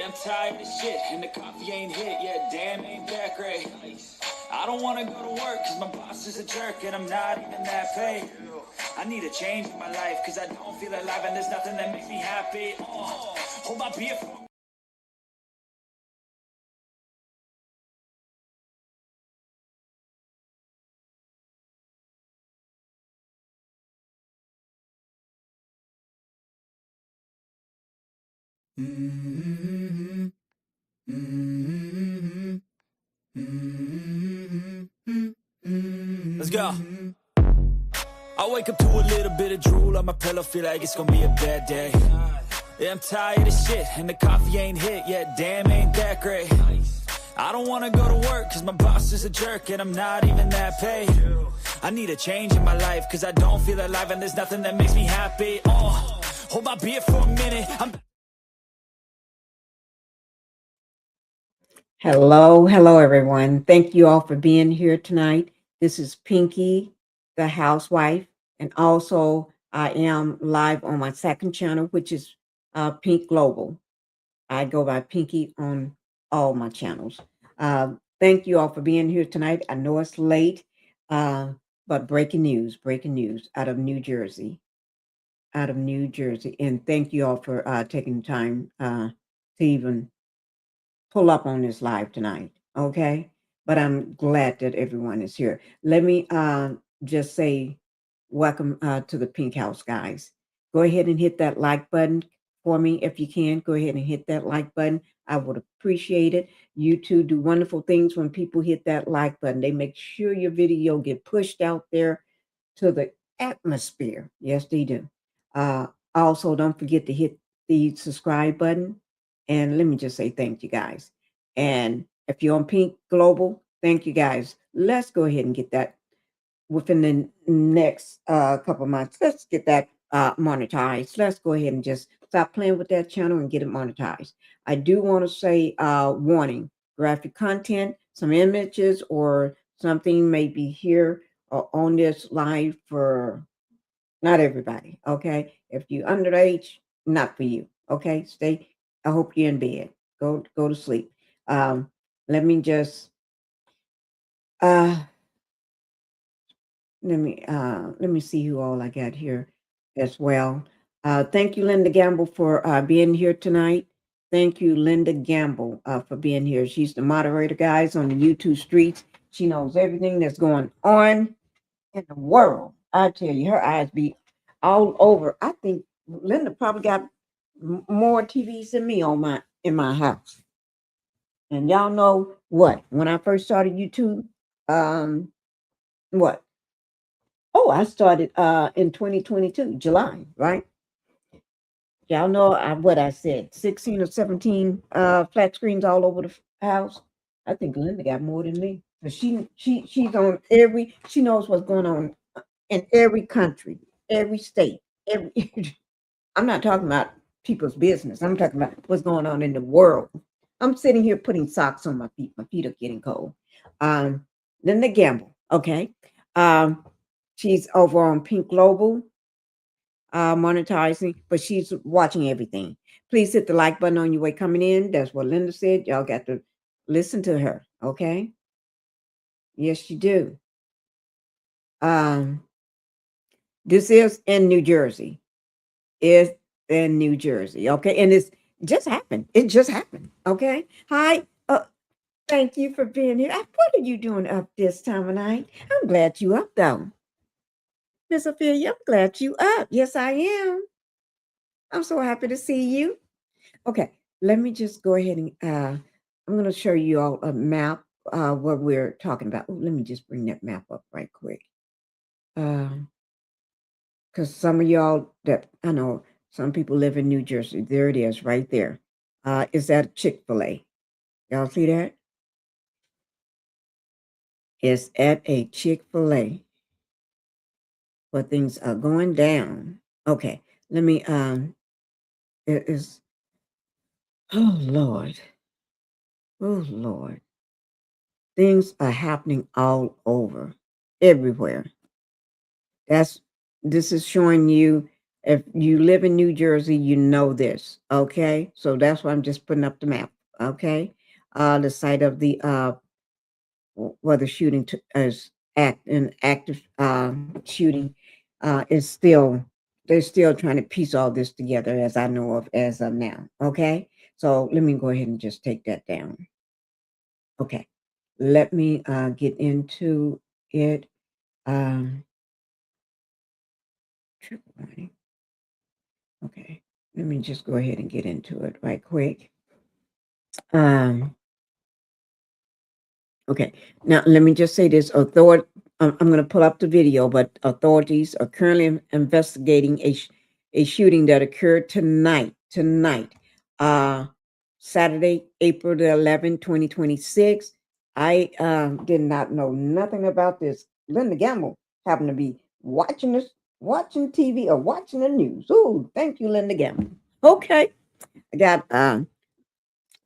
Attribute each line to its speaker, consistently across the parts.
Speaker 1: Yeah, I'm tired of shit, and the coffee ain't hit yet. Damn, ain't that great. I don't wanna go to work, cause my boss is a jerk, and I'm not even that paid. I need a change in my life, cause I don't feel alive, and there's nothing that makes me happy. Hold my beer for Let's go. I wake up to a little bit of drool on my pillow, feel like it's gonna be a bad day. Yeah, I'm tired of shit, and the coffee ain't hit yet. Damn, ain't that great. I don't wanna go to work, cause my boss is a jerk, and I'm not even that paid. I need a change in my life, cause I don't feel alive, and there's nothing that makes me happy. Hold my beer for a minute.
Speaker 2: Hello, everyone. Thank you all for being here tonight. This is Pinky, the housewife, and also I am live on my second channel, which is Pink Global. I go by Pinky on all my channels. Thank you all for being here tonight. I know it's late, but breaking news out of New Jersey, And thank you all for taking time to even pull up on this live tonight, okay? But I'm glad that everyone is here. Let me just say welcome to the Pink House, guys. Go ahead and hit that like button for me if you can. Go ahead and hit that like button. I would appreciate it. You two do wonderful things when people hit that like button. They make sure your video get pushed out there to the atmosphere. Yes, they do. Also, don't forget to hit the subscribe button. And let me just say thank you, guys. And if you're on Pink Global, thank you, guys. Let's go ahead and get that within the next couple months. Let's get that monetized. Let's go ahead and just stop playing with that channel and get it monetized. I do want to say warning, graphic content, some images or something may be here on this live for not everybody, okay? If you're underage, not for you, okay? Stay. I hope you're in bed. Go to sleep. Let me just let me see who all I got here as well. Thank you, Linda Gamble, for being here tonight. Thank you, Linda Gamble, for being here. She's the moderator, guys, on the YouTube streets. She knows everything that's going on in the world. I tell you, her eyes be all over. I think Linda probably got more TVs than me in my house. And y'all know what? When I first started YouTube, what? Oh, I started in 2022, July, right? Y'all know what I said, 16 or 17 flat screens all over the house. I think Linda got more than me. But she's on she knows what's going on in every country, every state, every I'm not talking about people's business. I'm talking about what's going on in the world. I'm sitting here putting socks on my feet. My feet are getting cold. Linda Gamble, okay. She's over on Pink Global, monetizing, but she's watching everything. Please hit the like button on your way coming in. That's what Linda said. Y'all got to listen to her, okay? Yes, you do. This is in New Jersey. It's in New Jersey, okay? And it's just happened. It just happened, okay? Hi. Thank you for being here. What are you doing up this time of night? I'm glad you up, though. Miss Ophelia, I'm glad you up. Yes, I am. I'm so happy to see you. Okay, let me just go ahead and I'm going to show you all a map what we're talking about. Ooh, let me just bring that map up right quick. Because some of y'all that I know, some people live in New Jersey. There it is, right there. Is that Chick-fil-A? Y'all see that? It's at a Chick-fil-A. But things are going down. Okay, let me it is oh Lord. Oh Lord. Things are happening all over, everywhere. This is showing you If you live in New Jersey, you know this. Okay. So that's why I'm just putting up the map. Okay. The site of the where the shooting is an active shooting is still, they're still trying to piece all this together as I know of as of now. Okay. So let me go ahead and just take that down. Okay. Let me get into it. Um, triple whammy. Okay. Let me just go ahead and get into it right quick. Um, okay. Now, let me just say this. I'm going to pull up the video, but authorities are currently investigating a shooting that occurred tonight, uh, Saturday, April the 11th, 2026. I did not know nothing about this. Linda Gamble happened to be watching TV or watching the news. Oh, thank you, Linda Gamble. Okay. I got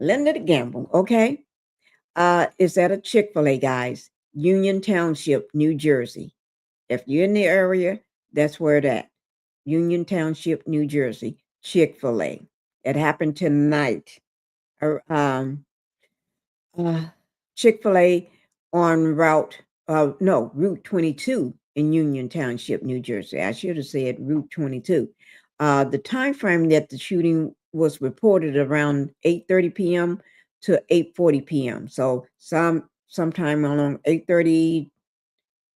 Speaker 2: Linda the Gamble. Okay. Is at a Chick-fil-A, guys, Union Township, New Jersey. If you're in the area, that's where it at. Union Township, New Jersey, Chick-fil-A. It happened tonight. Uh, Um, uh, Chick-fil-A on Route 22 in Union Township, New Jersey. I should have said Route 22. The time frame that the shooting was reported around 8:30 p.m. to 8:40 p.m. So sometime along 8:30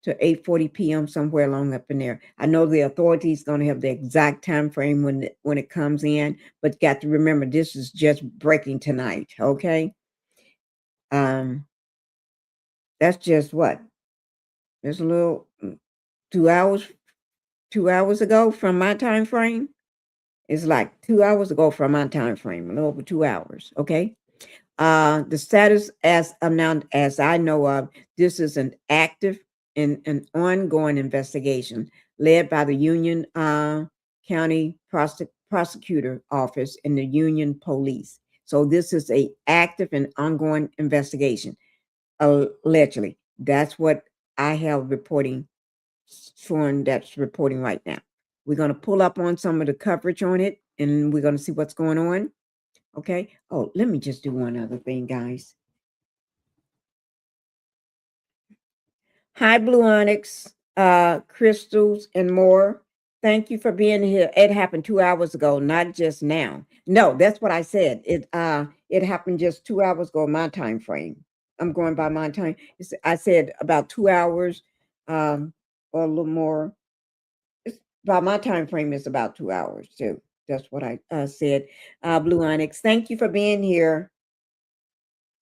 Speaker 2: to 8:40 p.m. somewhere along up in there. I know the authorities going to have the exact time frame when it comes in, but got to remember this is just breaking tonight. Okay. Um, that's just what? It's a little 2 hours, 2 hours ago from my time frame. It's like 2 hours ago from my time frame, a little over 2 hours. Okay. The status as of now, as I know of, this is an active and an ongoing investigation led by the Union County Prosecutor Office and the Union Police. So this is a active and ongoing investigation. Allegedly, that's what I have reporting, showing that's reporting right now. We're going to pull up on some of the coverage on it and we're going to see what's going on. Okay. Oh, let me just do one other thing, guys. Hi, Blue Onyx, Crystals, and more. Thank you for being here. It happened 2 hours ago, not just now. No, that's what I said. It happened just 2 hours ago, my time frame. I'm going by my time. I said about 2 hours, or a little more. It's by my time frame is about 2 hours too. That's what I said. Blue Onyx, thank you for being here.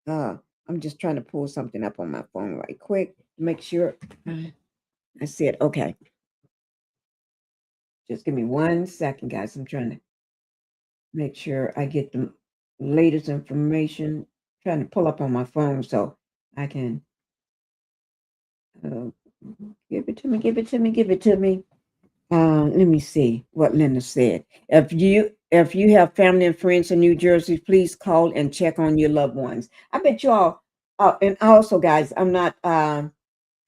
Speaker 2: Uh, I'm just trying to pull something up on my phone right quick to make sure. I said, okay, just give me 1 second, guys. I'm trying to make sure I get the latest information. Trying to pull up on my phone so I can uh, give it to me, give it to me, give it to me. Let me see what Linda said. If you have family and friends in New Jersey, please call and check on your loved ones. I bet y'all. And also, guys, I'm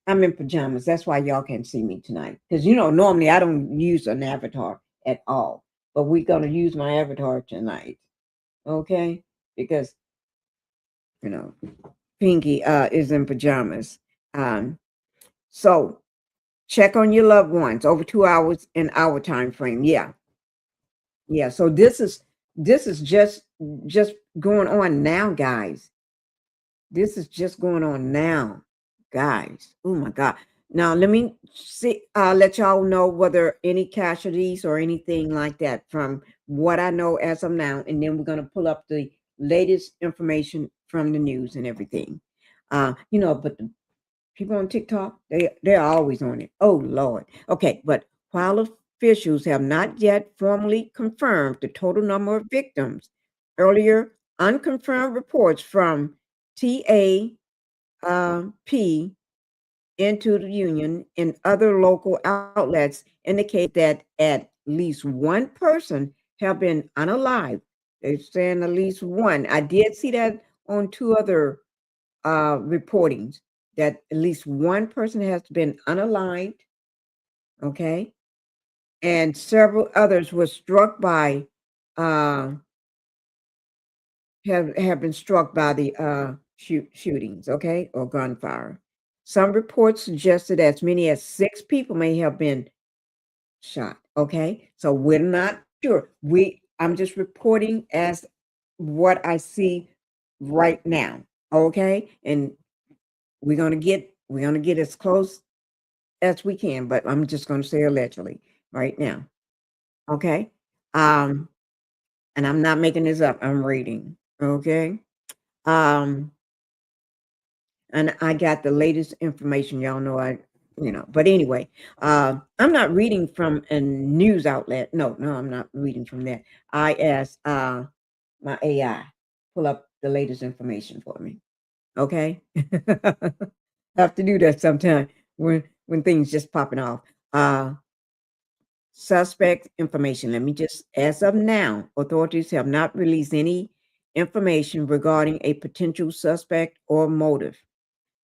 Speaker 2: in pajamas. That's why y'all can't see me tonight. Because normally I don't use an avatar at all. But we're gonna use my avatar tonight. Okay? Because you know, Pinky is in pajamas. Um, so check on your loved ones over 2 hours in our time frame. Yeah. Yeah. So this is just going on now, guys. This is just going on now, guys. Oh my God. Now let me see let y'all know whether any casualties or anything like that from what I know as of now, and then we're gonna pull up the latest information from the news and everything. But the people on TikTok, they're always on it. Oh Lord. Okay, but while officials have not yet formally confirmed the total number of victims, earlier unconfirmed reports from TAP into the union and other local outlets indicate that at least one person have been unalive. They're saying at least one. I did see that on two other reportings that at least one person has been unalived. Okay. and several others were struck by uh, have been struck by the shootings, okay, or gunfire. Some reports suggested as many as 6 people may have been shot. Okay, so we're not sure. I'm just reporting as what I see right now. Okay, and we're gonna get as close as we can, but I'm just gonna say allegedly right now. Okay, um, and I'm not making this up. I'm reading. Okay, um, and I got the latest information. Y'all know but anyway, I'm not reading from a news outlet. No, no, I'm not reading from that. I asked my AI pull up the latest information for me. Okay, have to do that sometime when things just popping off. Suspect information. Let me just, as of now, authorities have not released any information regarding a potential suspect or motive.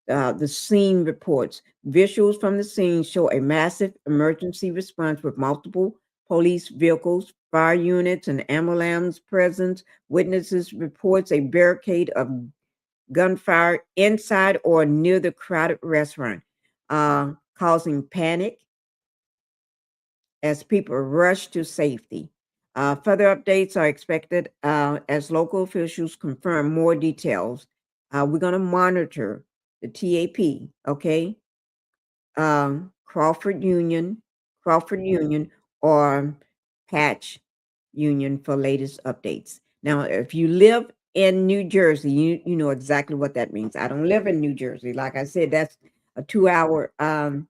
Speaker 2: The scene reports. Visuals from the scene show a massive emergency response with multiple police vehicles, fire units, and ambulance presence. Witnesses reports a barricade of gunfire inside or near the crowded restaurant, causing panic as people rush to safety. Further updates are expected as local officials confirm more details. We're going to monitor the TAP, okay? Crawford Union, Crawford Union, or Patch Union for latest updates. Now, if you live in New Jersey, you know exactly what that means. I don't live in New Jersey. Like I said, that's a 2 hour. I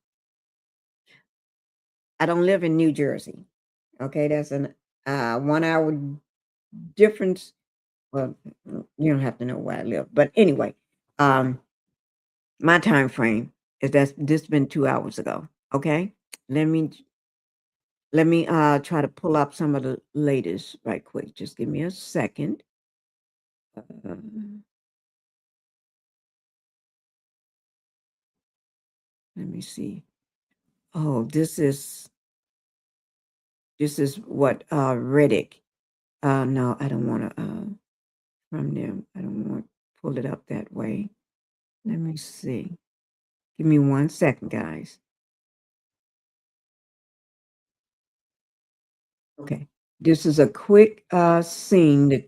Speaker 2: don't live in New Jersey. Okay, that's an 1 hour difference. Well, you don't have to know where I live, but anyway, um, my time frame is that this been 2 hours ago. Okay, let me try to pull up some of the latest right quick. Just give me a second. Uh, let me see. Oh, this is what Reddick. No, I don't want to from them. I don't want to pull it up that way. Let me see. Give me 1 second, guys. Okay. This is a quick scene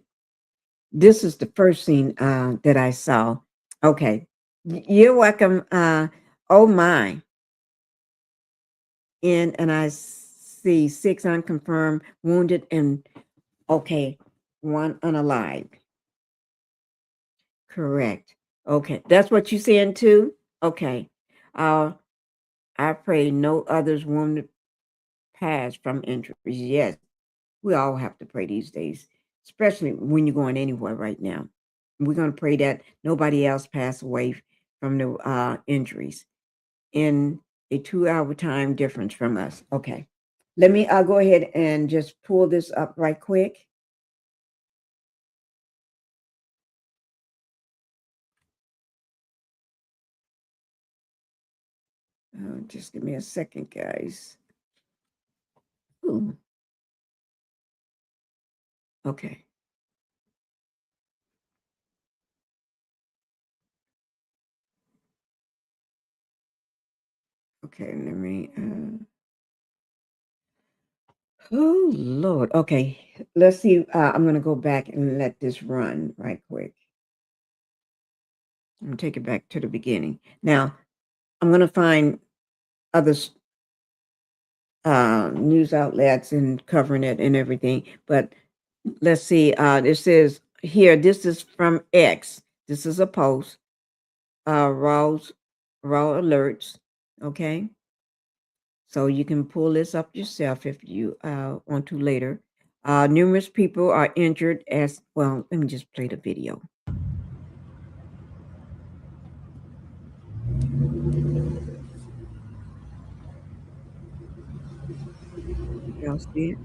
Speaker 2: this is the first scene that I saw. Okay. You're welcome. Oh my. And I see 6 unconfirmed, wounded, and okay, 1 unalived. Correct. Okay. That's what you're saying too? Okay. Uh I pray no others wounded pass from injuries. Yes. We all have to pray these days, especially when you're going anywhere right now. We're going to pray that nobody else pass away from the injuries in a 2 hour time difference from us. Okay. Let me go ahead and just pull this up right quick. Just give me a second, guys. Ooh. Okay. Okay, let me. Oh, Lord. Okay. Let's see. I'm going to go back and let this run right quick. I'm going to take it back to the beginning. Now, I'm going to find other news outlets and covering it and everything. But let's see. It says here, this is from X. This is a post. Raw alerts. Okay. So you can pull this up yourself if you want to later. Numerous people are injured as well. Let me just play the video. Y'all see it?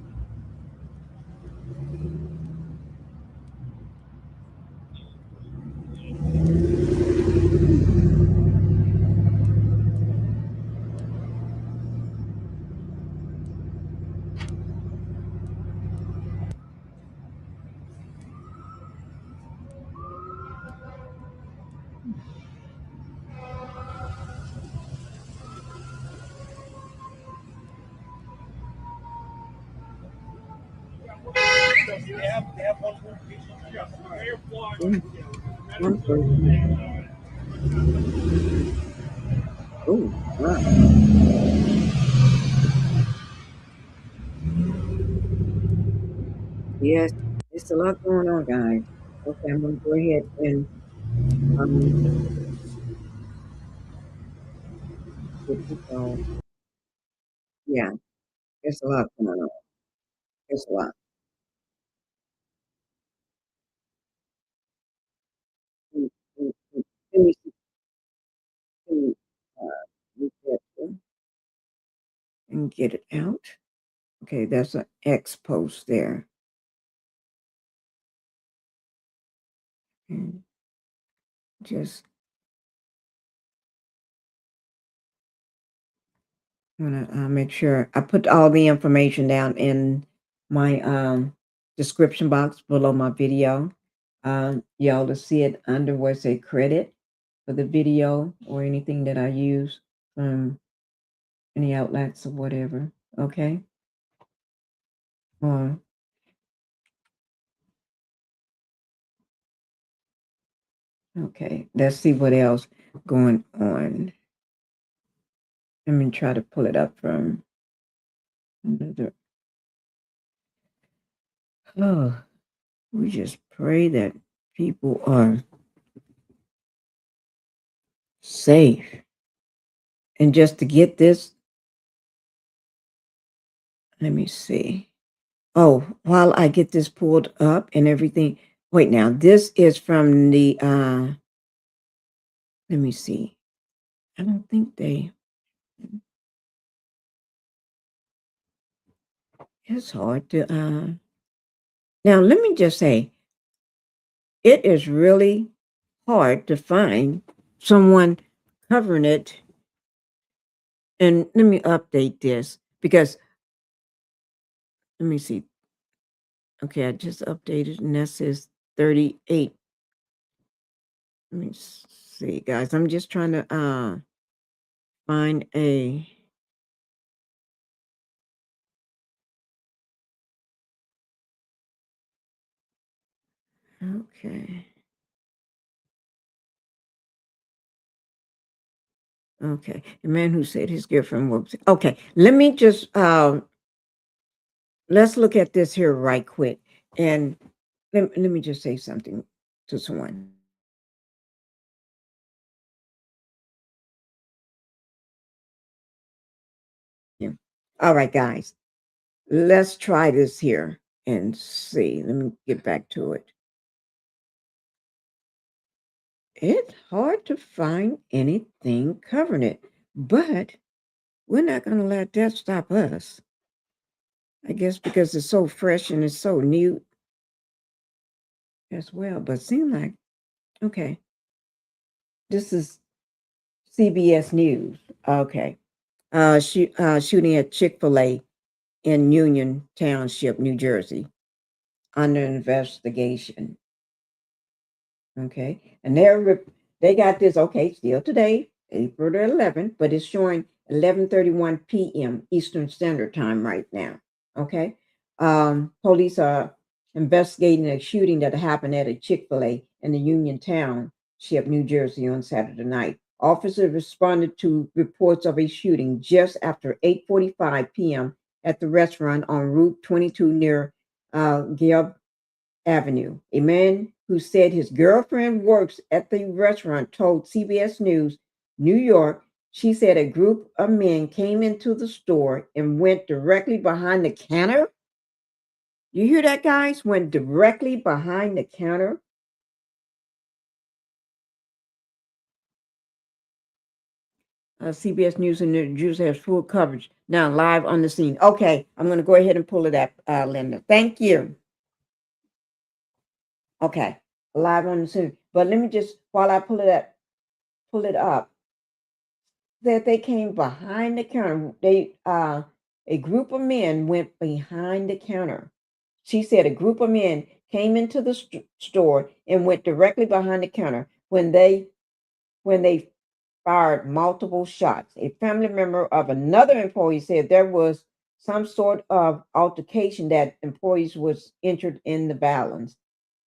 Speaker 2: Mm, one person. Oh, wow. Yes, it's a lot going on, guys. Okay, I'm gonna go ahead and um get this all. Yeah, it's a lot going on. It's a lot. Mm, mm, mm. Let me see. Let me, reset here and get it out. Okay, that's an X post there. And just wanna make sure I put all the information down in my description box below my video. Y'all to see it under where it say credit for the video or anything that I use from any outlets or whatever. Okay. Or okay. Let's see what else going on. Let me try to pull it up from another. Oh, we just pray that people are safe. And just to get this, let me see. Oh, while I get this pulled up and everything. Wait now, this is from the let me see. I don't think they it's hard to now let me just say it is really hard to find someone covering it. And let me update this because let me see. Okay, I just updated and that says 38. Let me see, guys. I'm just trying to find a okay. Okay. The man who said his girlfriend works. Okay. Let me just let's look at this here right quick. And let me just say something to someone. Yeah. All right, guys. Let's try this here and see. Let me get back to it. It's hard to find anything covering it, but we're not going to let that stop us. I guess because it's so fresh and it's so new as well. But seem like okay, this is CBS News. Okay, shooting at Chick-fil-A in Union Township, New Jersey, under investigation. Okay, and they got this. Okay, still today, April the 11th, but it's showing 11:31 p.m. Eastern Standard Time right now. Okay, police are investigating a shooting that happened at a Chick-fil-A in the Union Township, New Jersey, on Saturday night. Officers responded to reports of a shooting just after 8:45 p.m. at the restaurant on Route 22 near Gale Avenue. A man who said his girlfriend works at the restaurant told CBS News New York she said a group of men came into the store and went directly behind the counter. You hear that, guys? Went directly behind the counter. CBS News and the Jews has full coverage now live on the scene. Okay, I'm going to go ahead and pull it up, Linda. Thank you. Okay, live on the scene. But let me just while I pull it up. That they came behind the counter. They a group of men went behind the counter. She said a group of men came into the store and went directly behind the counter when they fired multiple shots. A family member of another employee said there was some sort of altercation that employees was injured in the violence.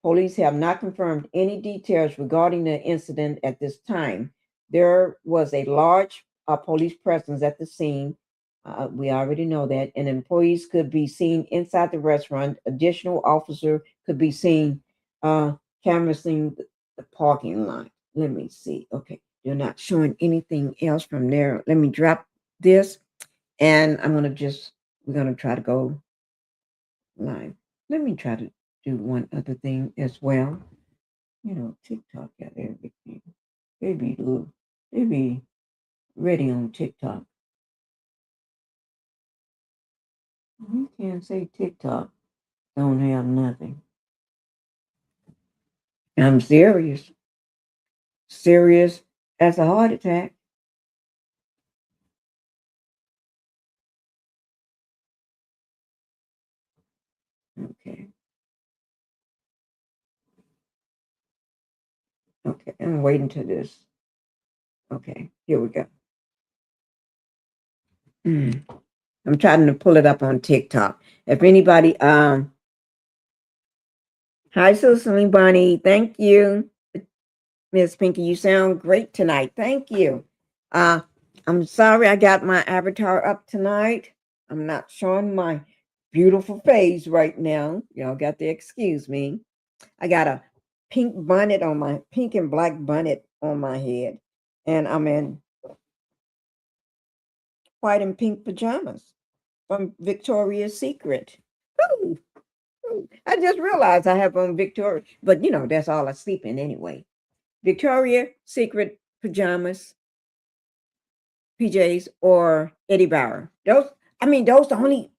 Speaker 2: Police have not confirmed any details regarding the incident at this time. There was a large police presence at the scene. We already know that, and employees could be seen inside the restaurant. Additional officer could be seen canvassing the parking lot. Let me see. Okay, they're not showing anything else from there. Let me drop this, and we're gonna try to go live. Let me try to do one other thing as well. You know, TikTok got everything. They be ready on TikTok. You can't say TikTok don't have nothing. I'm serious. Serious as a heart attack. Okay. Okay, I'm waiting to this. Okay, here we go. I'm trying to pull it up on TikTok. If anybody, hi Susan Bonnie, thank you. Miss Pinky, you sound great tonight. Thank you. I'm sorry I got my avatar up tonight. I'm not showing my beautiful face right now. Y'all got to excuse me. I got a pink and black bonnet on my head, and I'm in white and pink pajamas from Victoria's Secret. Ooh, ooh. I just realized I have on Victoria, but you know, that's all I sleep in anyway. Victoria's Secret pajamas, PJs, or Eddie Bauer. Those the only,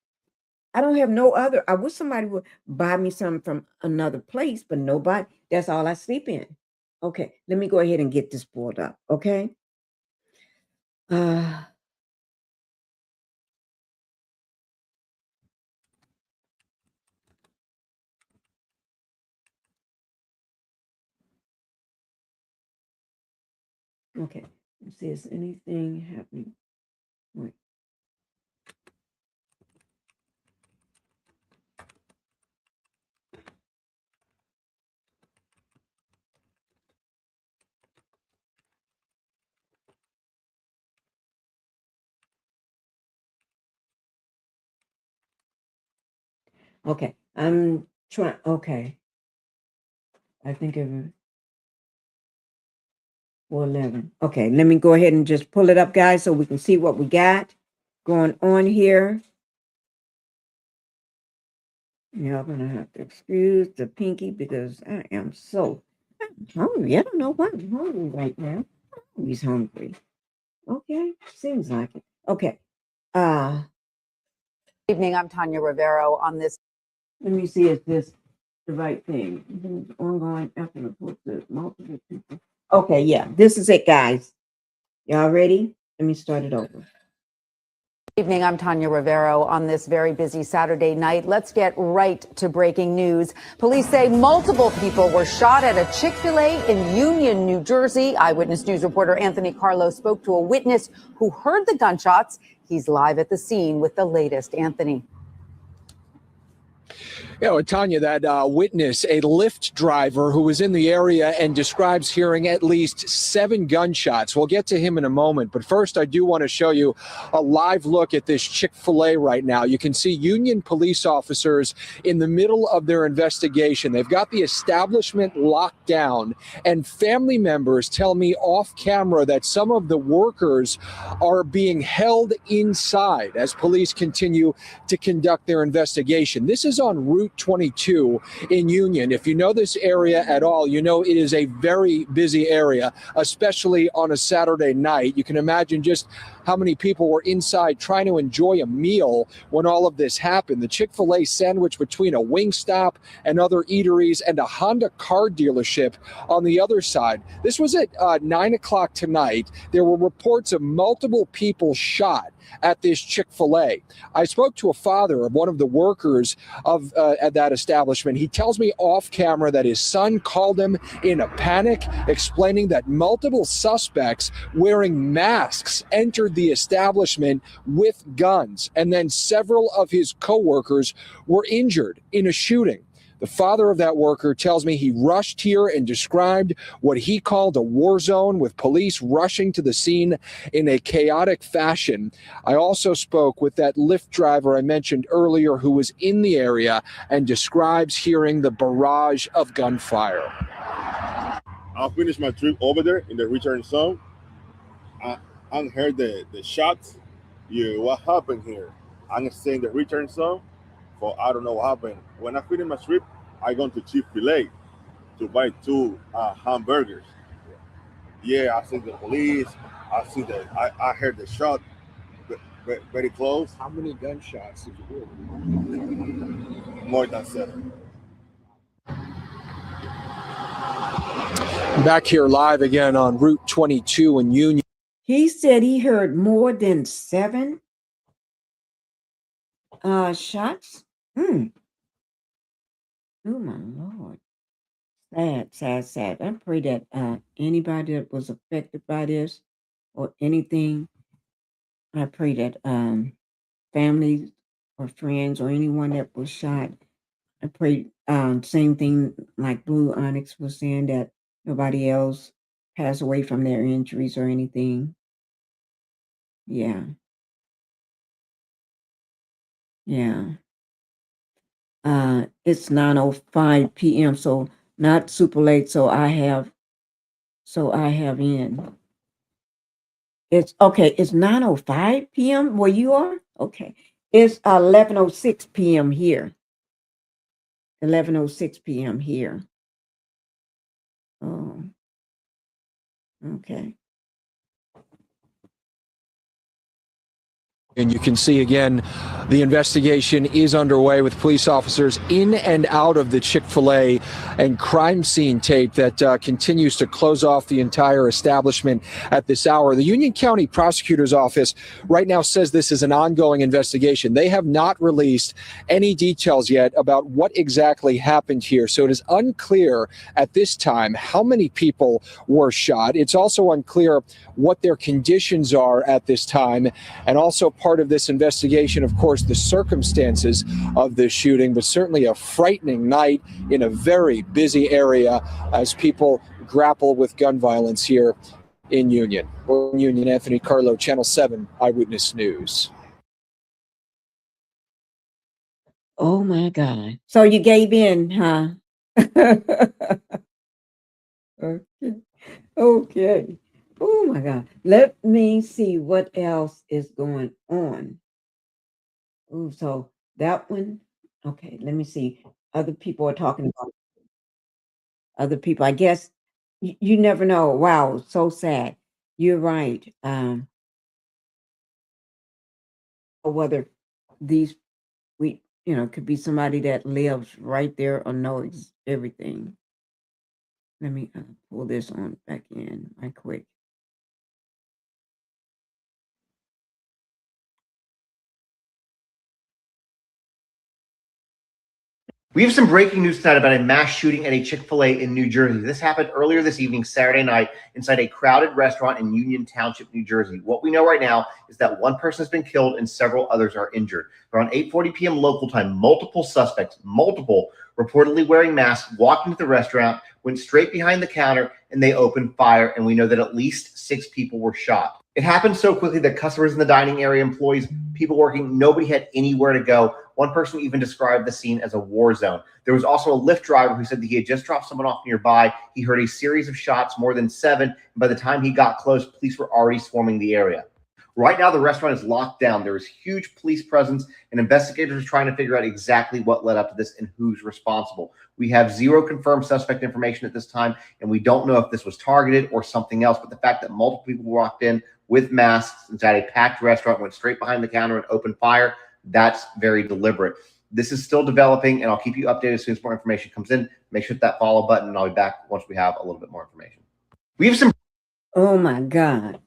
Speaker 2: I don't have no other. I wish somebody would buy me some from another place, but nobody. That's all I sleep in. Okay, let me go ahead and get this pulled up. Okay. Okay. Let's see, is anything happening? Wait. Okay, I'm trying. Okay, I think it was 411. Okay, let me go ahead and just pull it up, guys, so we can see what we got going on here. Y'all gonna have to excuse the pinky because I am so hungry. I don't know why I'm hungry right now. He's hungry. Okay, seems like it. Okay.
Speaker 3: Evening, I'm Tanya Rivero on this.
Speaker 2: Let me see if this the right thing. Ongoing after report to multiple people. Okay, yeah, this is it, guys. Y'all ready? Let me start it over.
Speaker 3: Evening, I'm Tanya Rivero on this very busy Saturday night. Let's get right to breaking news. Police say multiple people were shot at a Chick-fil-A in Union, New Jersey. Eyewitness News reporter Anthony Carlo spoke to a witness who heard the gunshots. He's live at the scene with the latest. Anthony.
Speaker 4: You know, Tanya, that witness, a Lyft driver who was in the area and describes hearing at least 7 gunshots. We'll get to him in a moment. But first, I do want to show you a live look at this Chick-fil-A right now. You can see Union police officers in the middle of their investigation. They've got the establishment locked down, and family members tell me off camera that some of the workers are being held inside as police continue to conduct their investigation. This is on Route 22 in Union. If you know this area at all, you know it is a very busy area, especially on a Saturday night. You can imagine just how many people were inside trying to enjoy a meal when all of this happened. The Chick-fil-A sandwich between a Wingstop and other eateries and a Honda car dealership on the other side. This was at 9 o'clock tonight. There were reports of multiple people shot at this Chick-fil-A. I spoke to a father of one of the workers of at that establishment. He tells me off camera that his son called him in a panic, explaining that multiple suspects wearing masks entered the establishment with guns, and then several of his coworkers were injured in a shooting. The father of that worker tells me he rushed here and described what he called a war zone, with police rushing to the scene in a chaotic fashion. I also spoke with that Lyft driver I mentioned earlier who was in the area and describes hearing the barrage of gunfire.
Speaker 5: I finished my trip over there in the return zone. I heard the shots. Yeah, what happened here? I'm staying in the return zone. For I don't know what happened. When I finished my trip, I gone to Chick-fil-A to buy 2 hamburgers. Yeah, I see the police. I heard the shot very close.
Speaker 4: How many gunshots did you hear?
Speaker 5: More than 7.
Speaker 4: Back here live again on Route 22 in Union.
Speaker 2: He said he heard more than 7 shots. Oh my Lord. Sad. I pray that anybody that was affected by this or anything, I pray that families or friends or anyone that was shot, I pray same thing like Blue Onyx was saying, that nobody else pass away from their injuries or anything. Yeah. It's 9:05 p.m. so not super late, so I have in. It's okay, it's 9:05 p.m. where you are? Okay. It's 11:06 p.m. here. 11:06 p.m. here. Oh, okay.
Speaker 4: And you can see again, the investigation is underway with police officers in and out of the Chick-fil-A, and crime scene tape that continues to close off the entire establishment at this hour. The Union County Prosecutor's Office right now says this is an ongoing investigation. They have not released any details yet about what exactly happened here. So it is unclear at this time how many people were shot. It's also unclear what their conditions are at this time, and also part of this investigation, of course, the circumstances of this shooting, but certainly a frightening night in a very busy area as people grapple with gun violence here in Union. We're in Union, Anthony Carlo, Channel 7 Eyewitness News.
Speaker 2: Oh my God. So you gave in, huh? Okay. Oh my God. Let me see what else is going on. Oh, so that one. Okay, let me see. Other people are talking about other people. I guess you never know. Wow, so sad. You're right. Or whether these could be somebody that lives right there or knows everything. Let me pull this on back in right quick.
Speaker 6: We have some breaking news tonight about a mass shooting at a Chick-fil-A in New Jersey. This happened earlier this evening, Saturday night, inside a crowded restaurant in Union Township, New Jersey. What we know right now is that one person has been killed and several others are injured. Around 8:40 p.m. local time, multiple suspects, reportedly wearing masks, walked into the restaurant, went straight behind the counter, and they opened fire. And we know that at least 6 people were shot. It happened so quickly that customers in the dining area, employees, people working, nobody had anywhere to go. One person even described the scene as a war zone. There was also a Lyft driver who said that he had just dropped someone off nearby. He heard a series of shots, more than 7. And by the time he got close, police were already swarming the area. Right now, the restaurant is locked down. There is huge police presence, and investigators are trying to figure out exactly what led up to this and who's responsible. We have 0 confirmed suspect information at this time, and we don't know if this was targeted or something else. But the fact that multiple people walked in with masks inside a packed restaurant, went straight behind the counter and opened fire, that's very deliberate. This is still developing, and I'll keep you updated as soon as more information comes in. Make sure to hit that follow button, and I'll be back once we have a little bit more information. We have some.
Speaker 2: Oh my God.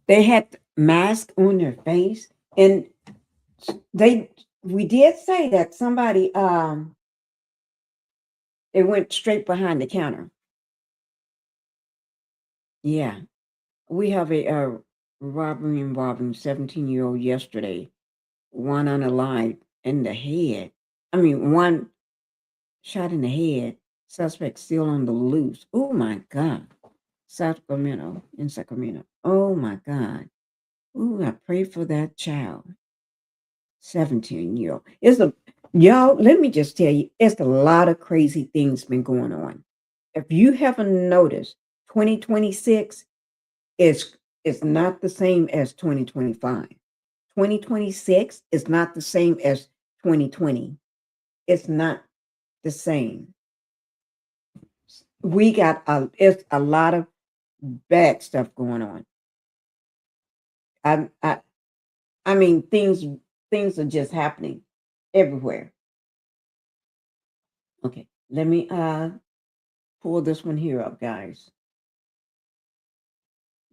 Speaker 2: They had mask on their face, and we did say that somebody they went straight behind the counter. Yeah. We have a robbery involving 17-year-old yesterday. One unalive in the head. One shot in the head. Suspect still on the loose. Oh my God. In Sacramento. Oh my God. Ooh, I pray for that child. 17-year-old. Y'all, let me just tell you, it's a lot of crazy things been going on. If you haven't noticed, 2026 is not the same as 2025. 2026 is not the same as 2020. It's not the same. It's a lot of bad stuff going on. Things are just happening everywhere. Okay, let me pull this one here up, guys.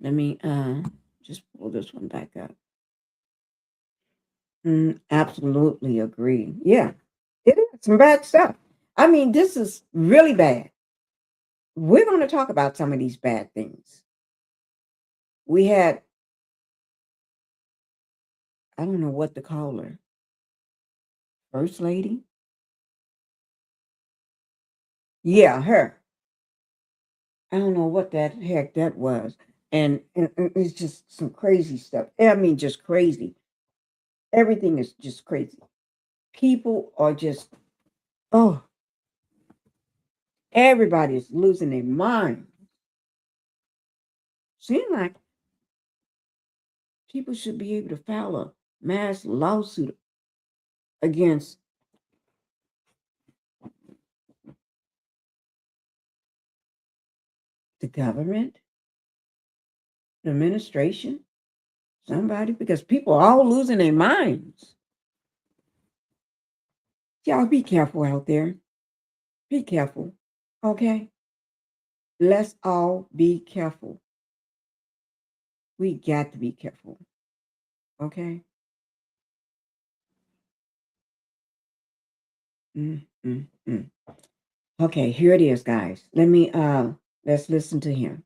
Speaker 2: Let me just pull this one back up. Absolutely agree. Yeah, it is some bad stuff. This is really bad. We're going to talk about some of these bad things. We had, I don't know what to call her, First Lady? Yeah, her. I don't know what that heck that was. And it's just some crazy stuff. Just crazy. Everything is just crazy. People are just, everybody's losing their mind. Seems like people should be able to file a mass lawsuit against the government, the administration, somebody, because people are all losing their minds. Y'all be careful out there. Be careful, okay? Let's all be careful. We got to be careful, okay? Okay, here it is, guys. Let's listen to him.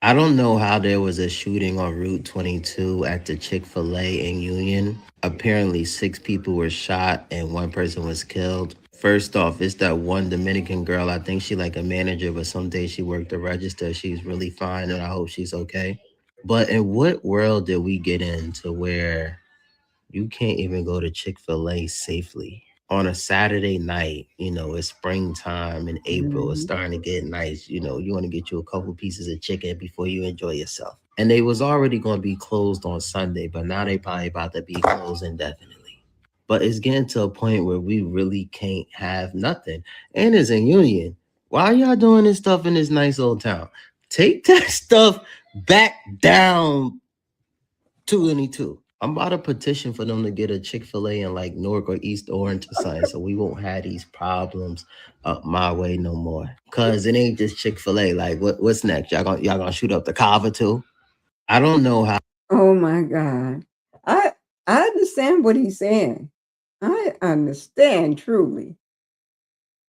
Speaker 7: I don't know how there was a shooting on Route 22 at the Chick-fil-A in Union. Apparently 6 people were shot and 1 person was killed. First off, it's that one Dominican girl. I think she like a manager, but some days she worked the register. She's really fine and I hope she's okay. But in what world did we get into where you can't even go to Chick-fil-A safely? On a Saturday night, it's springtime in April. It's starting to get nice. You want to get you a couple pieces of chicken before you enjoy yourself. And they was already going to be closed on Sunday, but now they probably about to be closed indefinitely. But it's getting to a point where we really can't have nothing. And it's in Union. Why are y'all doing this stuff in this nice old town? Take that stuff back down 222. I'm about to petition for them to get a Chick-fil-A in like Newark or East Orange or something, so we won't have these problems up my way no more. Cause it ain't just Chick-fil-A. Like, what's next? Y'all gonna shoot up the Carver too? I don't know how.
Speaker 2: Oh my God, I understand what he's saying. I understand truly.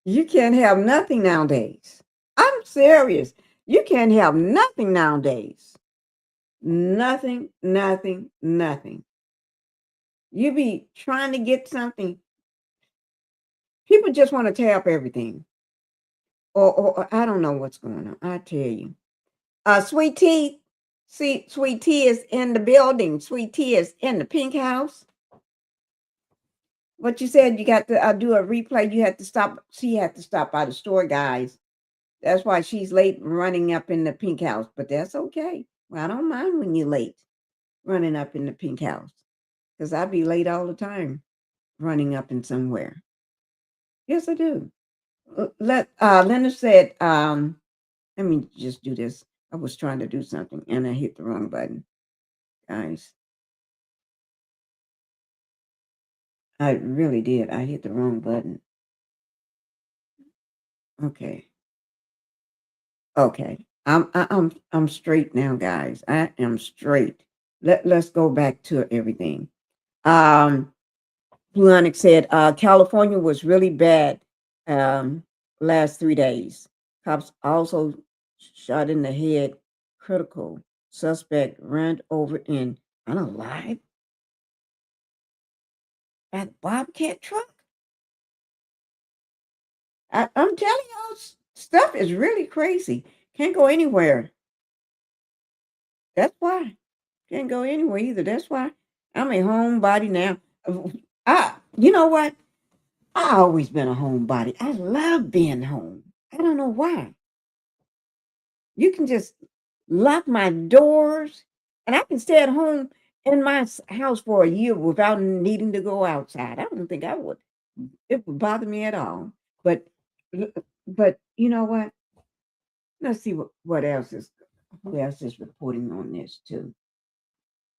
Speaker 2: You can't have nothing nowadays. I'm serious. You can't have nothing nowadays. Nothing. You be trying to get something. People just want to tear up everything. Or I don't know what's going on. I tell you. Sweet Tea. See, Sweet Tea is in the building. Sweet Tea is in the pink house. What you said, you got to do a replay. You had to stop. She had to stop by the store, guys. That's why she's late running up in the pink house. But that's okay. Well, I don't mind when you're late running up in the pink house. Because I be late all the time running up in somewhere. Yes, I do. Leonard said, let me just do this. I was trying to do something and I hit the wrong button. Guys. I really did. I hit the wrong button. Okay. I'm straight now, guys. I am straight. Let's go back to everything. Blue Onyx said California was really bad last 3 days. Cops also shot in the head, critical. suspect ran over in unalive by the Bobcat truck. I'm telling y'all, stuff is really crazy. Can't go anywhere. That's why. Can't go anywhere either. That's why I'm a homebody now. You know what? I always been a homebody. I love being home. I don't know why. You can just lock my doors, and I can stay at home in my house for a year without needing to go outside. I don't think I would. It would bother me at all. But, but you know what? Let's see what else is. Who else is reporting on this too?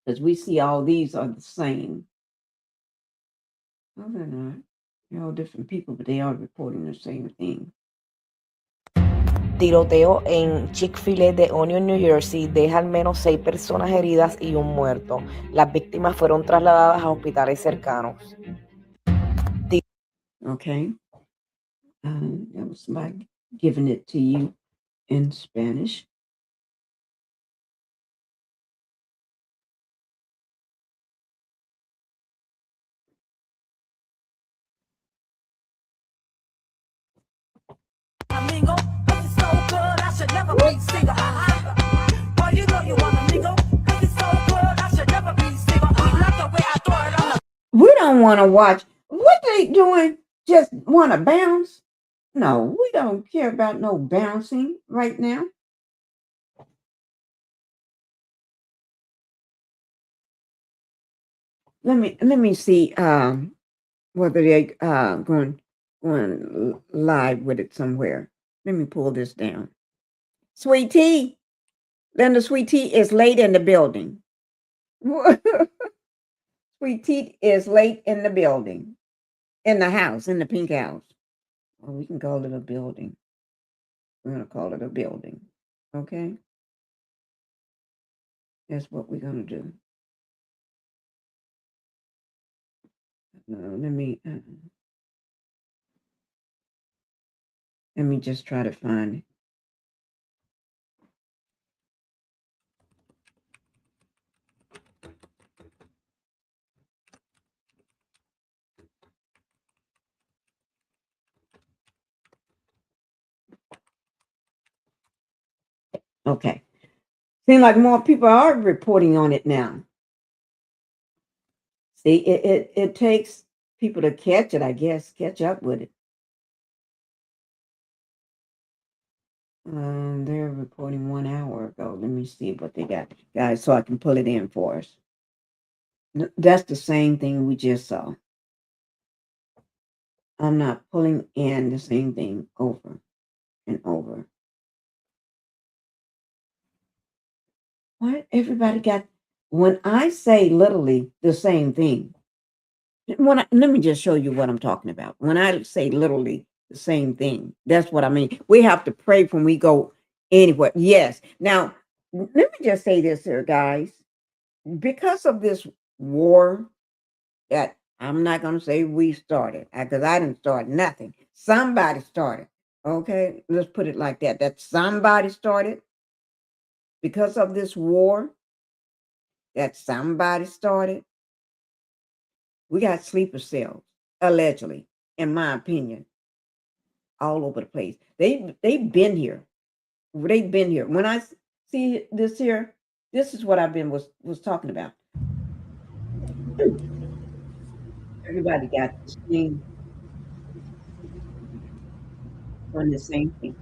Speaker 2: Because we see all these are the same. No, they're not. They're all different people, but they are reporting the same thing.
Speaker 8: Tiroteo en Chick-fil-A de Onion, New Jersey, deja al menos 6 personas heridas y un muerto. Las víctimas fueron trasladadas a hospitales cercanos.
Speaker 2: Okay. That was like giving it to you in Spanish. We don't want to watch. What they doing? Just want to bounce? No, we don't care about no bouncing right now. Let me see whether they going live with it somewhere. Let me pull this down. Sweet Tea, Linda Sweet Tea is late in the building. Sweet Tea is late in the building, in the house, in the pink house. Well, we can call it a building. We're gonna call it a building. Okay, that's what we're gonna do. Let me just try to find it. Okay. Seems like more people are reporting on it now. See, it takes people to catch it, I guess, catch up with it. They're reporting 1 hour ago. Let me see what they got, guys, so I can pull it in for us. That's the same thing we just saw. I'm not pulling in the same thing over and over. What? Everybody got, when I say literally the same thing, let me just show you what I'm talking about. When I say literally the same thing, that's what I mean. We have to pray when we go anywhere. Yes. Now, let me just say this here, guys. Because of this war that I'm not going to say we started, because I didn't start nothing. Somebody started. Okay, let's put it like that. That somebody started. Because of this war that somebody started, we got sleeper cells, allegedly, in my opinion, all over the place. They've been here. They've been here. When I see this here, this is what I've been was talking about. Everybody got the same on the same thing.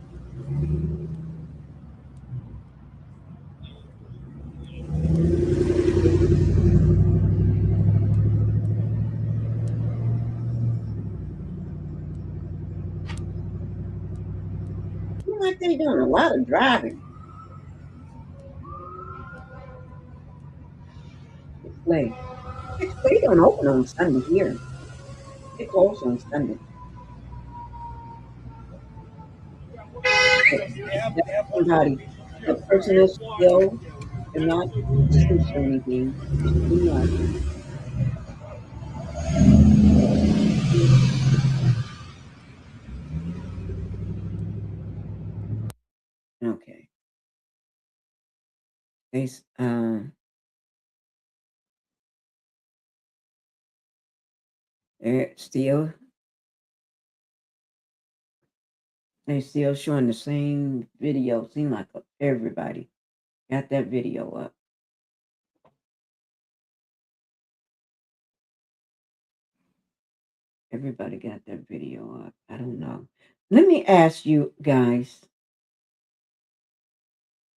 Speaker 2: Seems like they're doing a lot of driving. Chick-fil-A. Chick-fil-A don't open on Sunday here. They close on Sunday. That's somebody, the person is still not deceased or anything. Do not. Okay. They they're still showing the same video. Seem like everybody got that video up. Everybody got that video up. I don't know. Let me ask you guys.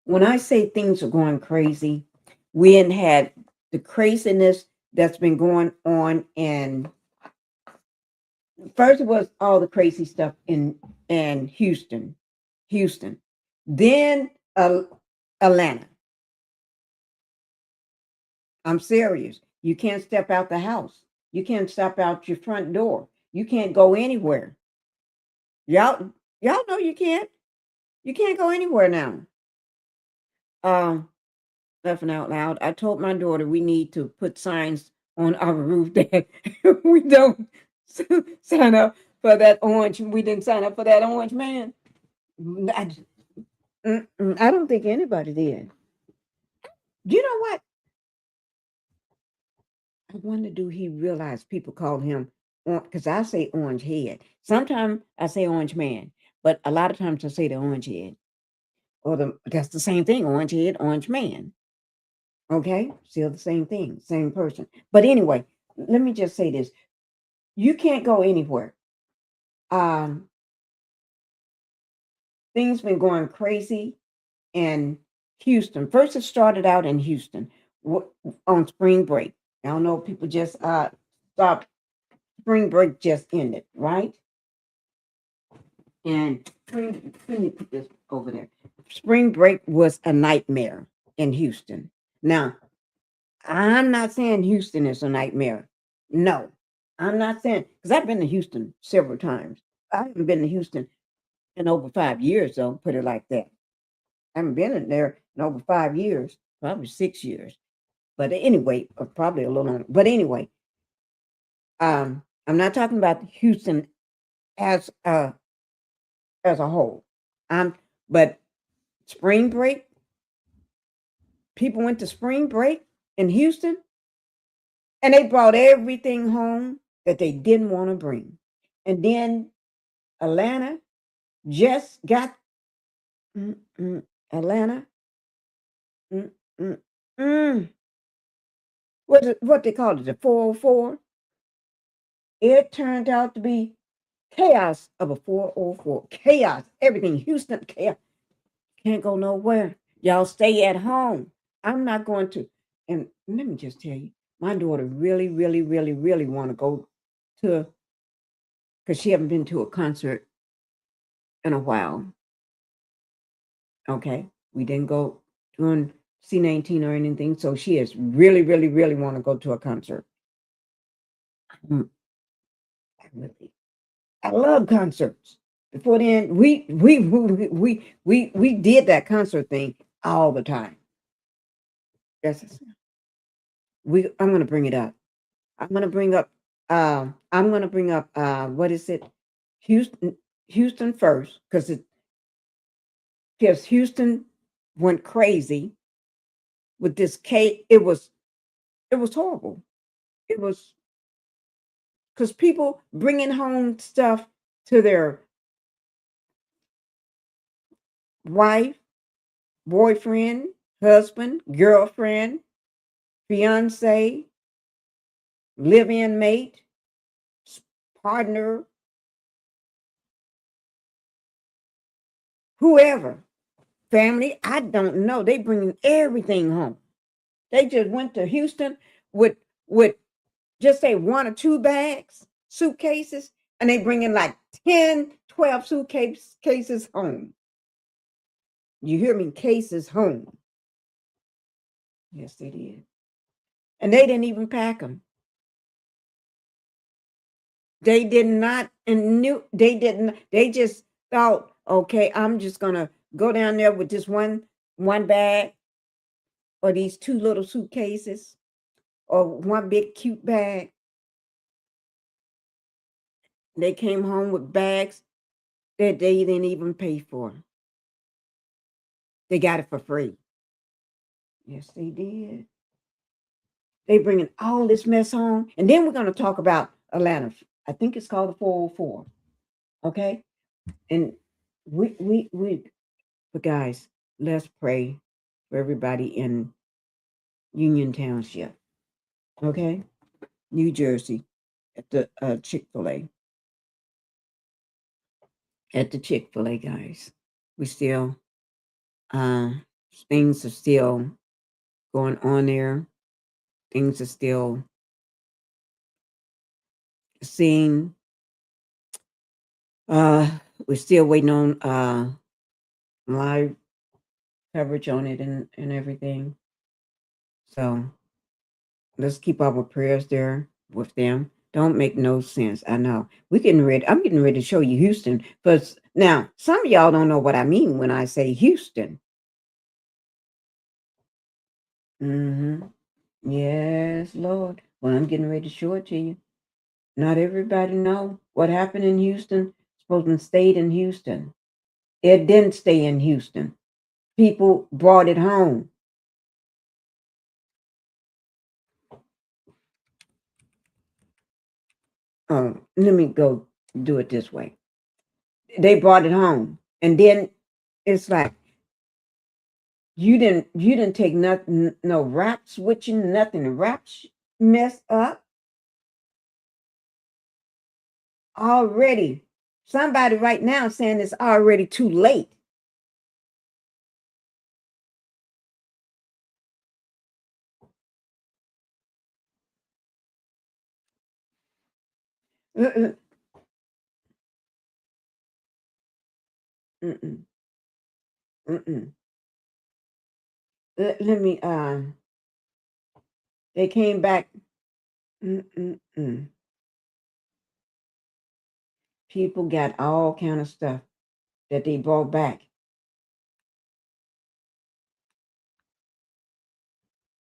Speaker 2: When I say things are going crazy, we ain't had the craziness that's been going on in. First, it was all the crazy stuff in Houston, then Atlanta. I'm serious. You can't step out the house. You can't step out your front door. You can't go anywhere. Y'all know you can't. You can't go anywhere now. Laughing out loud. I told my daughter we need to put signs on our roof that we don't sign up for that orange. We didn't sign up for that orange man. I don't think anybody did. You know what? I wonder, do he realize people call him, because I say orange head. Sometimes I say orange man, but a lot of times I say the orange head. Or that's the same thing, orange head, orange man. Okay, still the same thing, same person. But anyway, let me just say this. You can't go anywhere. Things been going crazy in Houston. First, it started out in Houston on spring break. I don't know, people just stopped. Spring break just ended, right? And let me put this over there. Spring break was a nightmare in Houston. Now, I'm not saying Houston is a nightmare. No, I'm not saying, because I've been to Houston several times. I haven't been to Houston in over 5 years, though, put it like that. I haven't been in there in over 5 years, probably 6 years. But anyway, or probably a little longer. But anyway, I'm not talking about Houston as a whole. But spring break, people went to spring break in Houston, and they brought everything home that they didn't want to bring. And then Atlanta just got Atlanta. What they call it, the 404. It turned out to be chaos of a 404. Chaos, everything. Houston, chaos. Can't go nowhere. Y'all stay at home. I'm not going to. And let me just tell you, my daughter really, really, really, really want to go to, because she haven't been to a concert in a while. Okay, we didn't go during C19 or anything, so she is really, really, really want to go to a concert. I love concerts. Before then, we did that concert thing all the time. Yes, I'm going to bring it up. I'm going to bring up. What is it? Houston first, because Houston went crazy with this cake. It was horrible. It was because people bringing home stuff to their wife, boyfriend, husband, girlfriend, fiance, live-in mate, partner, whoever, family. I don't know. They bringing everything home. They just went to Houston with just say 1 or 2 bags, suitcases, and they bringing like 10, 12 suitcases home. You hear me? Cases home. Yes, they did. And they didn't even pack them. They did not, and they didn't. They just thought, okay, I'm just gonna go down there with this one bag, or these 2 little suitcases, or 1 big cute bag. They came home with bags that they didn't even pay for. They got it for free. Yes, they did. They bringing all this mess home, and then we're going to talk about Atlanta. I think it's called the 404. Okay, and but guys, let's pray for everybody in Union Township. Okay, New Jersey, at the Chick-fil-A. At the Chick-fil-A, guys, we still things are still going on there. Things are still seen. We're still waiting on live coverage on it and everything. So let's keep our prayers there with them. Don't make no sense. I know. I'm getting ready to show you Houston. But now some of y'all don't know what I mean when I say Houston. Yes, Lord. Well, I'm getting ready to show it to you. Not everybody know what happened in Houston. Supposed to stayed in Houston. It didn't stay in Houston. People brought it home. Oh, let me go do it this way. They brought it home, and then it's like you didn't take nothing, no rap switching, nothing. The raps messed up already. Somebody right now saying it's already too late. Mm-mm. Mm-mm. Mm-mm. Let me they came back. Mm-mm-mm. People got all kind of stuff that they brought back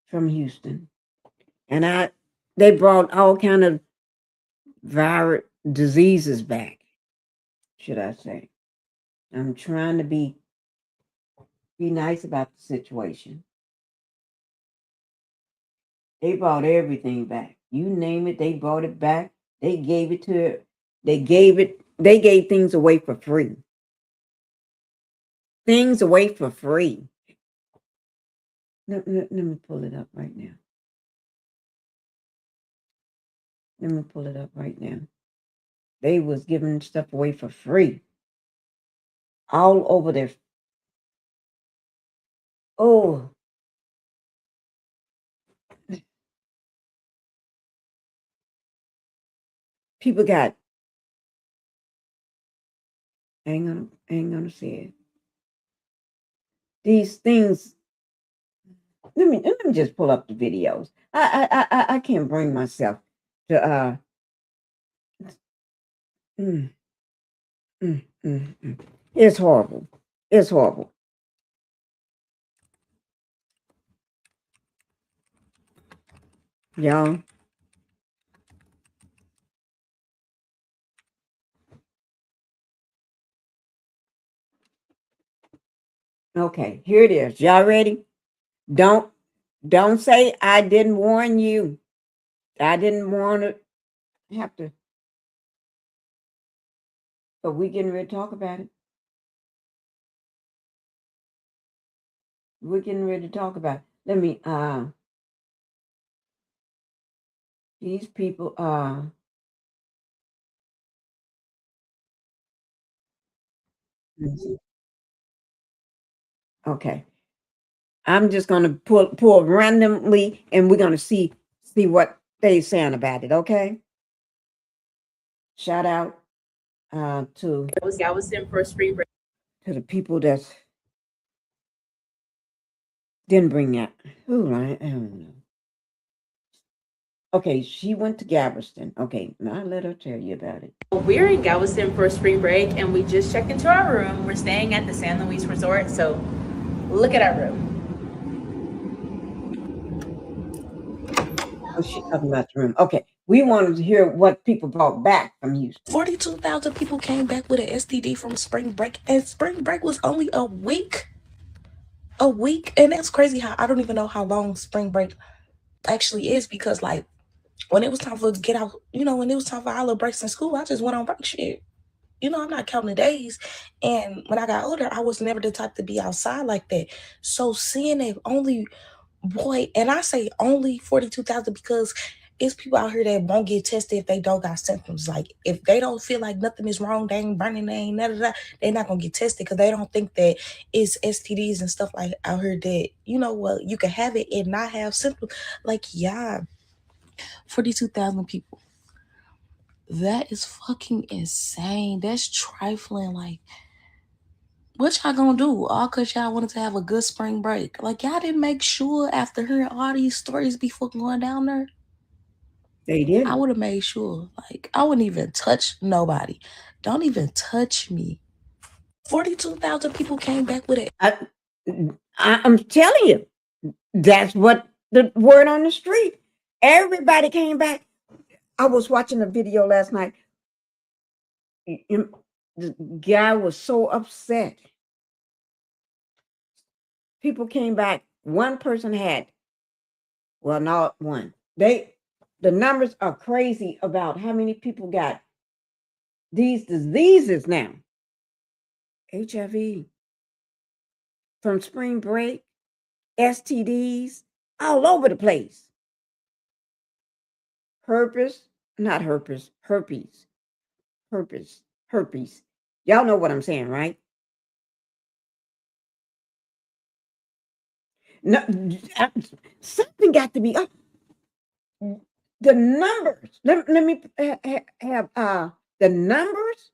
Speaker 2: from Houston, and they brought all kind of virus diseases back, should I say. I'm trying to be nice about the situation. They brought everything back. You name it, they brought it back. They gave it to they gave things away for free. Things away for free. Let me pull it up right now. Let me pull it up right now. They was giving stuff away for free. All over their oh. People got I ain't gonna say it. These things. Let me just pull up the videos. I can't bring myself to mm, mm. It's horrible. It's horrible. Y'all. Okay, here it is. Y'all ready? Don't say I didn't warn you. I didn't want to have to. But we getting ready to talk about it. We're getting ready to talk about it. Let me these people okay. I'm just gonna pull randomly and we're gonna see what they saying about it, okay? Shout out to
Speaker 9: Galveston for spring break.
Speaker 2: to the people that didn't bring that. Who I don't know. Okay, she went to Galveston. Okay, now let her tell you about it.
Speaker 9: We're in Galveston for spring break and we just checked into our room. We're staying at the San Luis Resort, so look at our room.
Speaker 2: Oh, she talking about the room. Okay, we wanted to hear what people brought back from Houston.
Speaker 10: 42,000 people came back with an STD from spring break, and spring break was only a week. a week. And that's crazy how I don't even know how long spring break actually is, because like when it was time for get out, when it was time for our little breaks in school, I just went on break shit. I'm not counting the days. And when I got older, I was never the type to be outside like that. So seeing that only, boy, and I say only 42,000 because it's people out here that won't get tested if they don't got symptoms. Like if they don't feel like nothing is wrong, they ain't burning, they ain't none of that, they're not gonna get tested because they don't think that it's STDs and stuff like out here that, you can have it and not have symptoms. Like, yeah, 42,000 people. That is fucking insane. That's trifling. Like, what y'all gonna do? All because y'all wanted to have a good spring break. Like, y'all didn't make sure after hearing all these stories before going down there?
Speaker 2: They did.
Speaker 10: I would have made sure. Like, I wouldn't even touch nobody. Don't even touch me. 42,000 people came back with it.
Speaker 2: I'm telling you, that's what the word on the street. Everybody came back. I was watching a video last night. The guy was so upset. People came back. One person had, well, not one. The numbers are crazy about how many people got these diseases now. HIV, from spring break, STDs, all over the place. Herpes. Y'all know what I'm saying, right? No, something got to be up. The numbers. Let me have the numbers.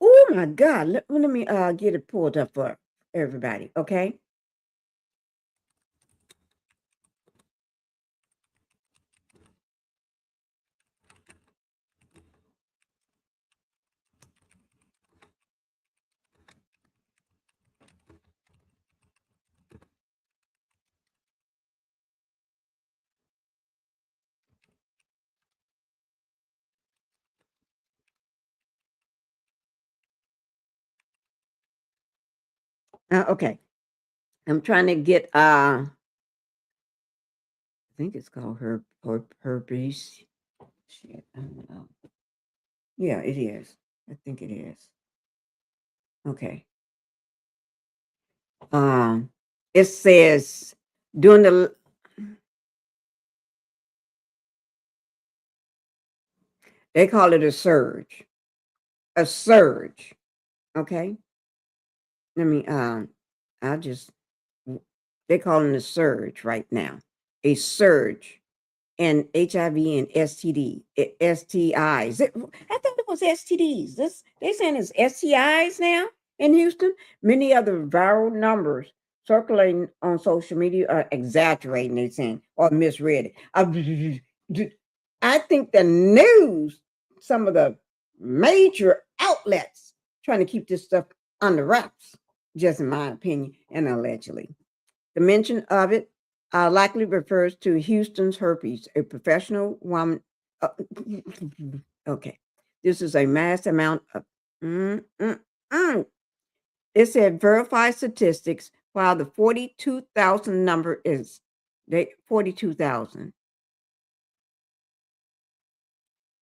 Speaker 2: Oh my God! Let me get it pulled up for everybody. Okay. Okay. I'm trying to get I think it's called herpes. Shit, I don't know. Yeah, it is. I think it is. Okay. It says during they call it a surge. A surge. Okay. Let me I'll just they call it a surge right now. A surge in HIV and STIs. I thought it was STDs. They saying it's STIs now in Houston. Many other viral numbers circulating on social media are exaggerating, they saying, or misread it. I think the news, some of the major outlets trying to keep this stuff under wraps, just in my opinion, and allegedly. The mention of it likely refers to Houston's herpes, a professional woman. Okay, this is a mass amount of. It said verified statistics, while the 42,000 number is 42,000.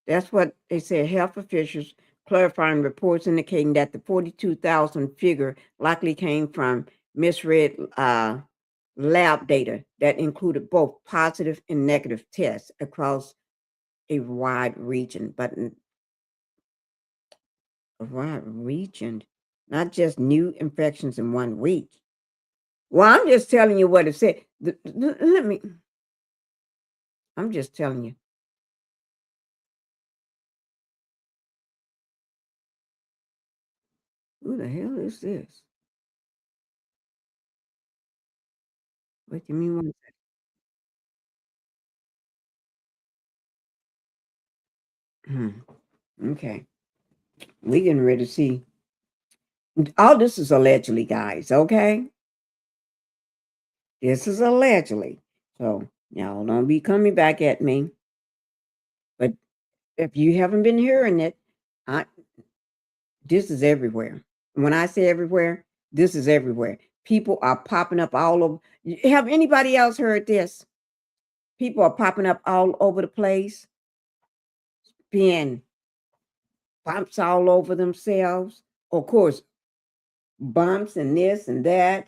Speaker 2: That's what they said. Health officials clarifying reports indicating that the 42,000 figure likely came from misread lab data that included both positive and negative tests across a wide region, not just new infections in 1 week. Well, I'm just telling you what it said. I'm just telling you. Who the hell is this? What do you mean? Okay. We getting ready to see. All this is allegedly, guys, okay? This is allegedly. So y'all don't be coming back at me. But if you haven't been hearing it, this is everywhere. When I say everywhere, this is everywhere. People are popping up all over. Have anybody else heard this? People are popping up all over the place, being bumps all over themselves. Of course, bumps and this and that.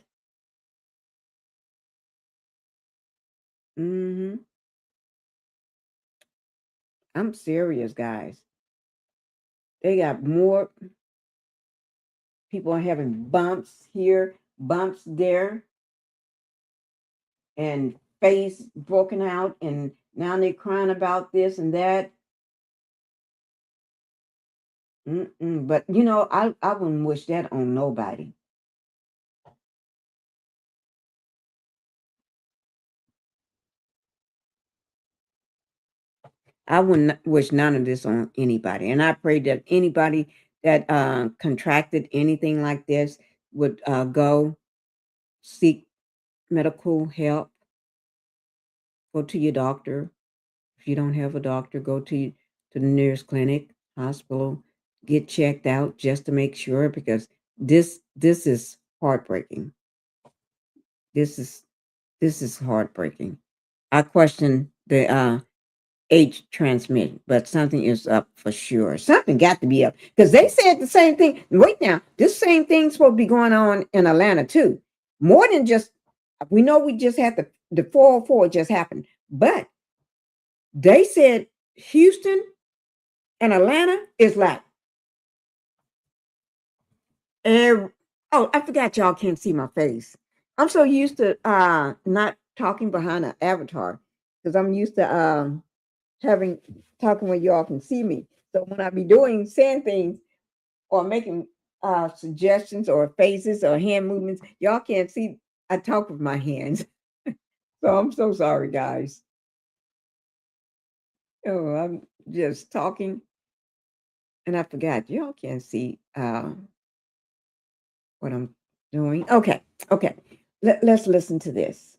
Speaker 2: I'm serious, guys. They got more people are having bumps here, bumps there, and face broken out, and now they're crying about this and that. But you know, I wouldn't wish that on nobody. I wouldn't wish none of this on anybody. And I pray that anybody that contracted anything like this would go seek medical help. Go to your doctor. If you don't have a doctor, go to the nearest clinic, hospital, get checked out just to make sure, because this is heartbreaking. This is heartbreaking. I question the age transmission, but something is up for sure. Something got to be up, because they said the same thing. Wait now, this same thing's supposed to be going on in Atlanta too. More than just, we know we just had the 404 just happened, but they said Houston and Atlanta is like, oh, I forgot y'all can't see my face. I'm so used to not talking behind an avatar, because I'm used to talking where y'all can see me. So when I be saying things or making suggestions or faces or hand movements, y'all can't see. I talk with my hands. So I'm so sorry, guys. Oh, I'm just talking, and I forgot y'all can't see what I'm doing. Okay. Let's listen to this.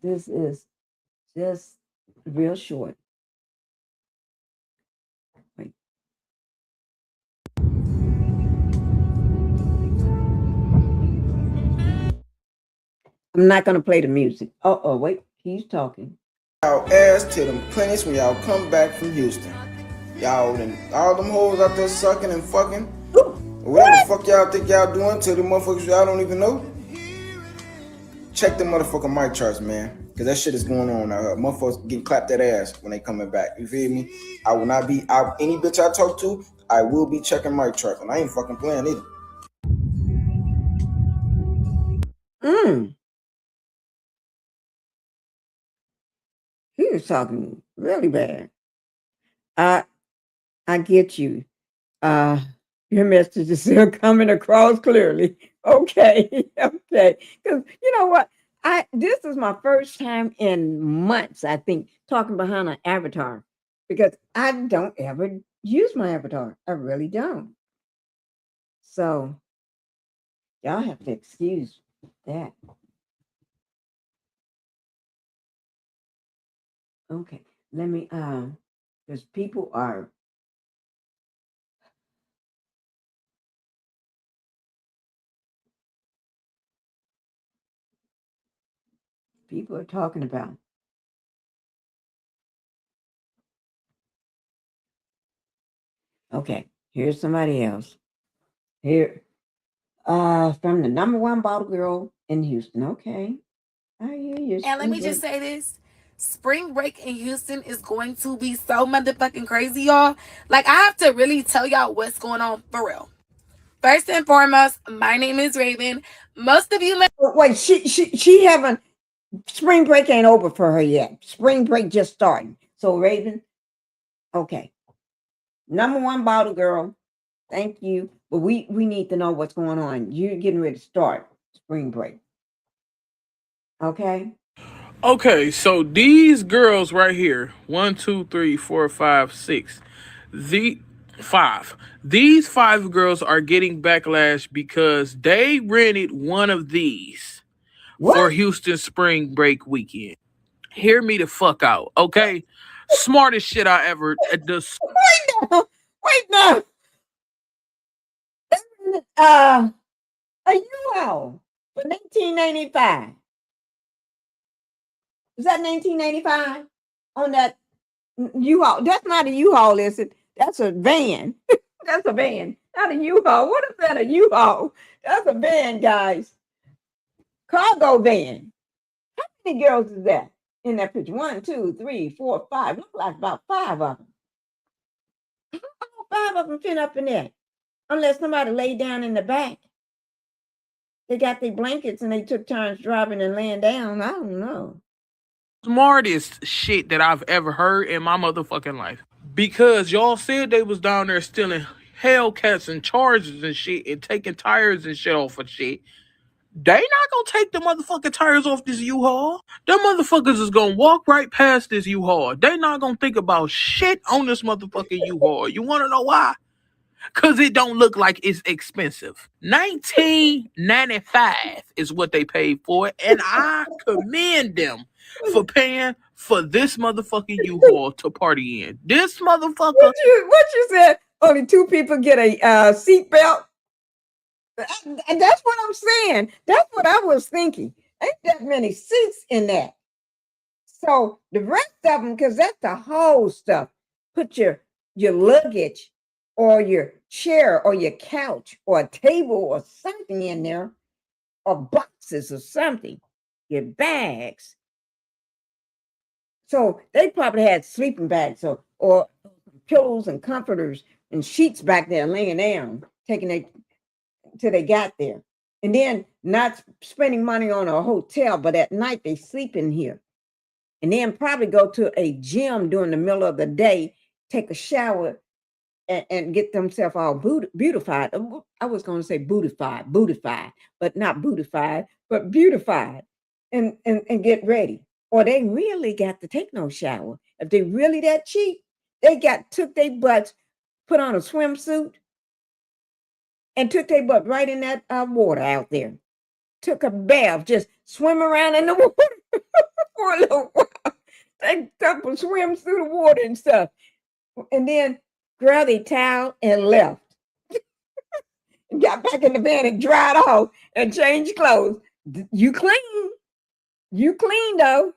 Speaker 2: This is just real short. Wait. I'm not gonna play the music. Wait, he's talking.
Speaker 11: Y'all ass to them clinics when y'all come back from Houston. Y'all and all them hoes out there sucking and fucking. Whatever the fuck y'all think y'all doing to the motherfuckers y'all don't even know. Check the motherfucking mic charts, man. Cause that shit is going on out here. Motherfuckers getting clapped that ass when they coming back. You feel me? I will not be any bitch I talk to, I will be checking mic charts. And I ain't fucking playing either.
Speaker 2: He was talking really bad. I get you. Your message is still coming across clearly. Okay. Because you know what? This is my first time in months, I think, talking behind an avatar, because I don't ever use my avatar. I really don't. So y'all have to excuse that. Okay. Let me because people are talking about. Okay, here's somebody else. Here, from the #1 bottle girl in Houston. Okay, I hear you.
Speaker 10: And let me just say this. Spring break in Houston is going to be so motherfucking crazy, y'all. Like, I have to really tell y'all what's going on for real. First and foremost, my name is Raven. Most of you
Speaker 2: wait, she haven't, spring break ain't over for her yet. Spring break just starting. So Raven, okay. #1 bottle girl, thank you. But we need to know what's going on. You're getting ready to start spring break. Okay.
Speaker 12: Okay, so these girls right here, 1, 2, 3, 4, 5, 6, the 5. These 5 girls are getting backlash because they rented one of these for Houston spring break weekend. Hear me the fuck out, okay? Smartest shit I ever.
Speaker 2: Wait now. Are you out? For 1995. Is that 1995 on that U-Haul? That's not a U-Haul, is it? That's a van. That's a van, not a U-Haul. What is that, a U-Haul? That's a van, guys. Cargo van. How many girls is that in that picture? 1, 2, 3, 4, 5. Look like about 5 of them. How 5 of them fit up in there? Unless somebody laid down in the back. They got their blankets and they took turns driving and laying down. I don't know.
Speaker 12: Smartest shit that I've ever heard in my motherfucking life. Because y'all said they was down there stealing Hellcats and Chargers and shit and taking tires and shit off of shit. They not gonna take the motherfucking tires off this U-Haul. Them motherfuckers is gonna walk right past this U-Haul. They not gonna think about shit on this motherfucking U-Haul. You wanna know why? Cause it don't look like it's expensive. $19.95 is what they paid for it, and I commend them for paying for this motherfucking U-Haul to party in. This motherfucker.
Speaker 2: What you said? Only 2 people get a seatbelt. And that's what I'm saying. That's what I was thinking. Ain't that many seats in that? So the rest of them, because that's the whole stuff. Put your luggage or your chair or your couch or a table or something in there, or boxes or something, your bags. So they probably had sleeping bags or pillows and comforters and sheets back there laying down, taking it till they got there. And then not spending money on a hotel, but at night they sleep in here. And then probably go to a gym during the middle of the day, take a shower, and get themselves all beautified. I was going to say bootified, but not bootified, but beautified, and get ready. Or they really got to take no shower. If they really that cheap, they took their butts, put on a swimsuit, and took their butt right in that water out there. Took a bath, just swim around in the water for a little while. Take a couple swims through the water and stuff. And then grabbed a towel and left. Got back in the van and dried off and changed clothes. You clean. You clean, though.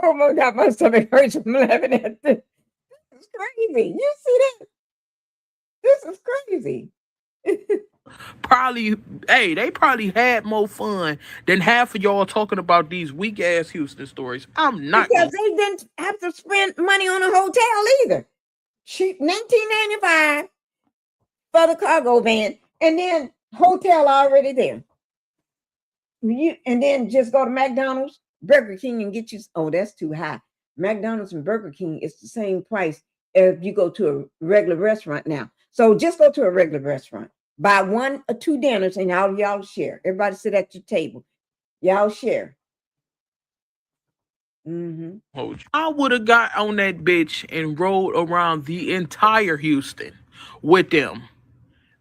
Speaker 2: Oh, my God, my stomach hurts from laughing at this. This is crazy. You see that? This is crazy.
Speaker 12: They probably had more fun than half of y'all talking about these weak ass Houston stories. I'm not
Speaker 2: because they didn't have to spend money on a hotel either. Cheap $19.95 for the cargo van, and then hotel already there. And then just go to McDonald's, Burger King, and get you. Oh, that's too high. McDonald's and Burger King is the same price if you go to a regular restaurant now. So just go to a regular restaurant. Buy 1 or 2 dinners and y'all share. Everybody sit at your table. Y'all share. Mm-hmm.
Speaker 12: I would have got on that bitch and rode around the entire Houston with them.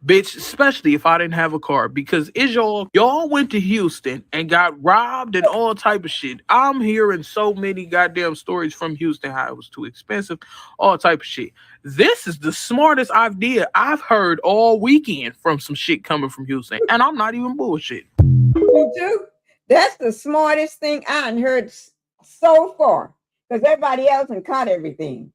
Speaker 12: Bitch, especially if I didn't have a car, because y'all went to Houston and got robbed and all type of shit. I'm hearing so many goddamn stories from Houston, how it was too expensive, all type of shit. This is the smartest idea I've heard all weekend from some shit coming from Houston, and I'm not even bullshit.
Speaker 2: Me too. That's the smartest thing I heard so far, because everybody else has caught everything.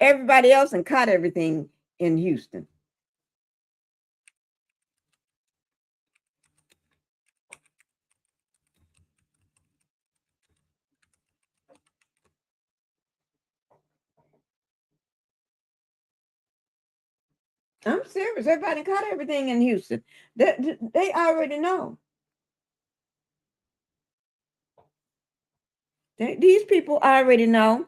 Speaker 2: Everybody else and caught everything in Houston. I'm serious. Everybody caught everything in Houston. They already know. These people already know.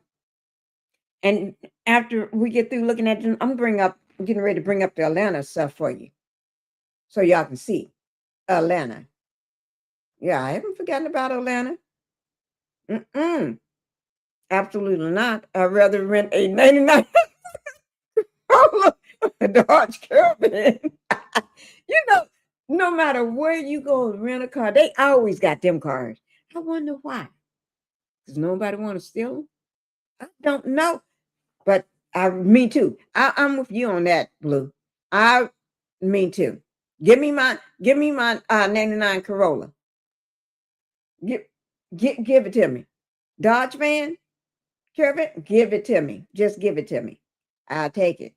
Speaker 2: And after we get through looking at them, I'm getting ready to bring up the Atlanta stuff for you, so y'all can see Atlanta. Yeah, I haven't forgotten about Atlanta. Absolutely not. I'd rather rent a 99 Dodge Caravan. No matter where you go to rent a car, they always got them cars. I wonder why. Does nobody want to steal them? I don't know. But me too. I'm with you on that, Blue. Me too. Give me my 99 Corolla. Give it to me. Dodge van, Kevin, give it to me. Just give it to me. I'll take it.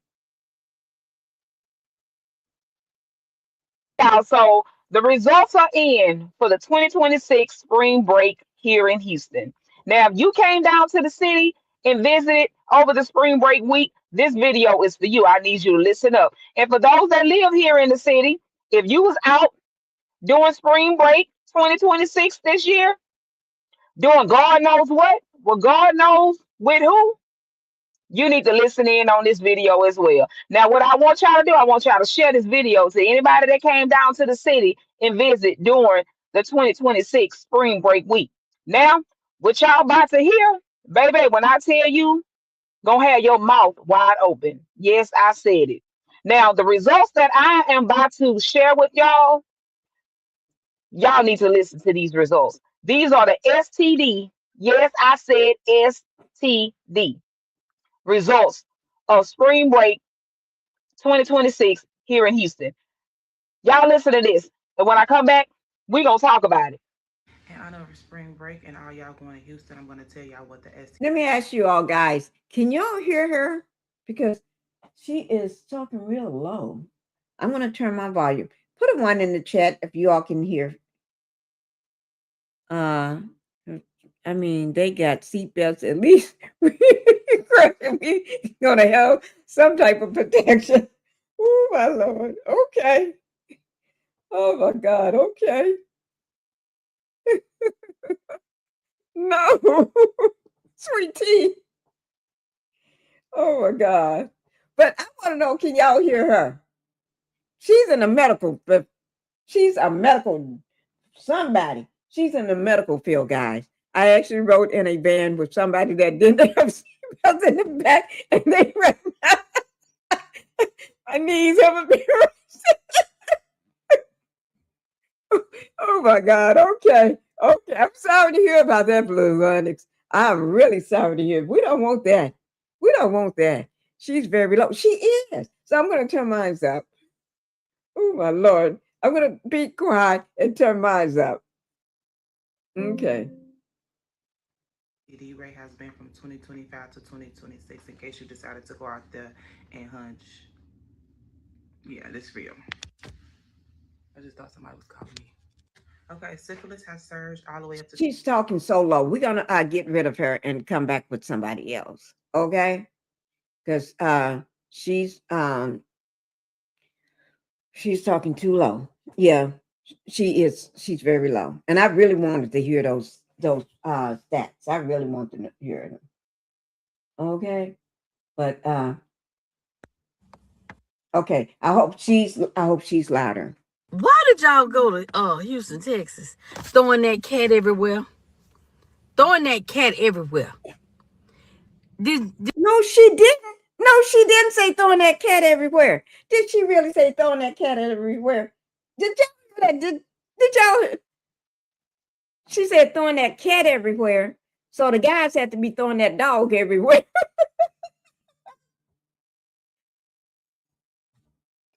Speaker 8: Now, so the results are in for the 2026 spring break here in Houston. Now, if you came down to the city and visited over the spring break week, this video is for you. I need you to listen up. And for those that live here in the city, if you was out doing spring break 2026 this year, doing God knows what, well, God knows with who, you need to listen in on this video as well. Now, what I want y'all to do, I want y'all to share this video to anybody that came down to the city and visit during the 2026 spring break week. Now, what y'all about to hear, baby, when I tell you, gonna have your mouth wide open. Yes, I said it. Now, the results that I am about to share with y'all, y'all need to listen to these results. These are the STD. Yes, I said STD results of spring break 2026 here in Houston. Y'all listen to this. And when I come back, we're going to talk about it.
Speaker 13: In honor of spring break and all y'all going to Houston, I'm going to tell y'all what the STD.
Speaker 2: Let me ask you all guys, can y'all hear her? Because she is talking real low. I'm going to turn my volume. Put a 1 in the chat if you all can hear. I mean, they got seatbelts at least. We're going to have some type of protection. Oh, my Lord. Okay. Oh, my God. Okay. No. Sweet tea. Oh, my God. But I want to know, can y'all hear her? She's in the medical, she's a medical somebody. She's in the medical field, guys. I actually rode in a van with somebody that didn't have seatbelts in the back, and they ran. My knees haven't been. Oh my God. Okay. Okay. I'm sorry to hear about that, Blue Onyx. I'm really sorry to hear. We don't want that. We don't want that. She's very low. She is. So I'm going to turn mine up. Oh my Lord. I'm going to be quiet and turn mine up. Okay.
Speaker 13: The rate has been from 2025 to 2026 in case you decided to go out there and hunch. Yeah, this real. I just thought somebody was calling me. Okay, syphilis has surged all the way up to.
Speaker 2: She's talking so low. We're going to get rid of her and come back with somebody else. Okay? Because she's talking too low. Yeah, she is. She's very low. And I really wanted to hear those stats. I really wanted to hear them. Okay? But okay. I hope she's louder.
Speaker 14: Why did y'all go to Houston, Texas? Throwing that cat everywhere.
Speaker 2: No, she didn't. No, she didn't say throwing that cat everywhere. Did she really say throwing that cat everywhere? Did y'all hear that? Did y'all? She said throwing that cat everywhere. So the guys had to be throwing that dog everywhere.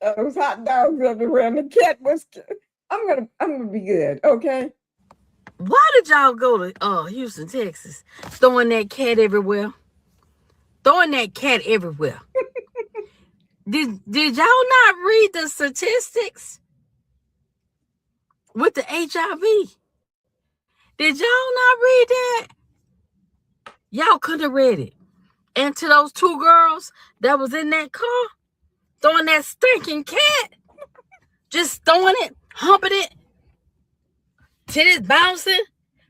Speaker 2: Those hot dogs everywhere, and the cat was. I'm gonna be good, okay?
Speaker 14: Why did y'all go to Houston, Texas? Throwing that cat everywhere. Did y'all not read the statistics with the HIV? Did y'all not read that? Y'all could have read it. And to those 2 girls that was in that car, throwing that stinking cat, just throwing it, humping it, titties bouncing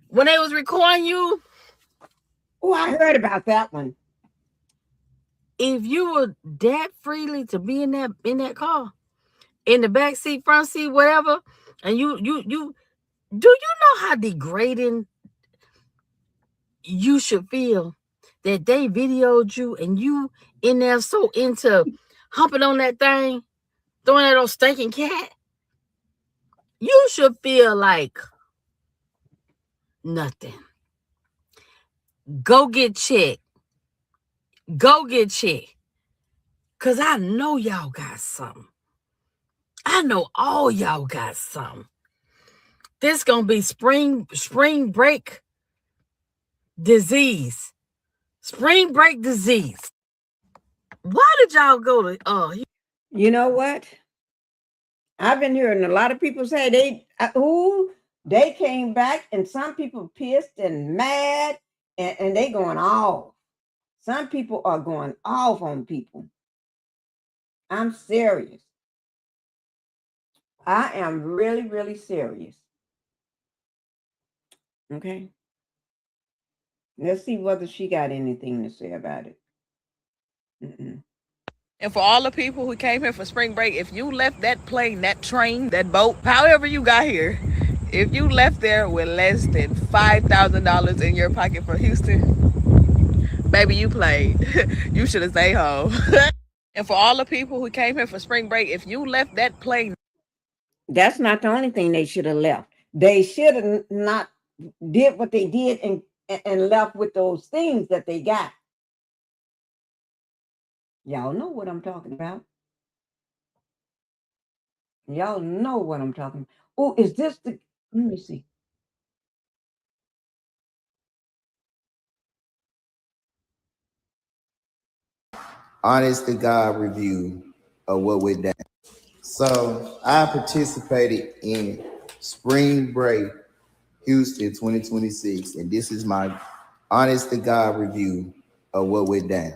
Speaker 14: when they was recording you.
Speaker 2: Oh, I heard about that one.
Speaker 14: If you were that freely to be in that car, in the back seat, front seat, whatever, and you do you know how degrading you should feel that they videoed you and you in there so into humping on that thing, throwing that old stinking cat? You should feel like nothing. Go get checked. Cause I know y'all got something. I know all y'all got some. This gonna be spring break disease. Spring break disease. Why did y'all go to
Speaker 2: You know what? I've been hearing a lot of people say they came back, and some people pissed and mad, and they going off. Some people are going off on people. I'm serious. I am really, really serious. Okay. Let's see whether she got anything to say about it. Mm-mm.
Speaker 15: And for all the people who came here for spring break, if you left that plane, that train, that boat, however you got here, if you left there with less than $5,000 in your pocket for Houston, baby, you played. You should have stayed home. And for all the people who came here for spring break, if you left that plane.
Speaker 2: That's not the only thing they should have left. They should have not did what they did and left with those things that they got. Y'all know what I'm talking about. Y'all know what I'm talking about. Oh, is this the, let me see.
Speaker 16: Honest to God review of what we're doing. So I participated in Spring Break Houston 2026, and this is my honest to God review of what we're doing.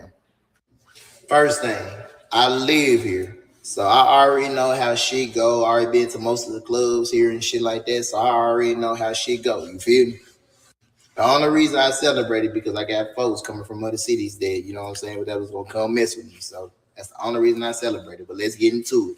Speaker 16: First thing, I live here, so I already know how shit go. I already been to most of the clubs here and shit like that, so I already know how shit go. You feel me? The only reason I celebrated because I got folks coming from other cities that, you know what I'm saying, that was gonna come mess with me. So that's the only reason I celebrated. But let's get into it.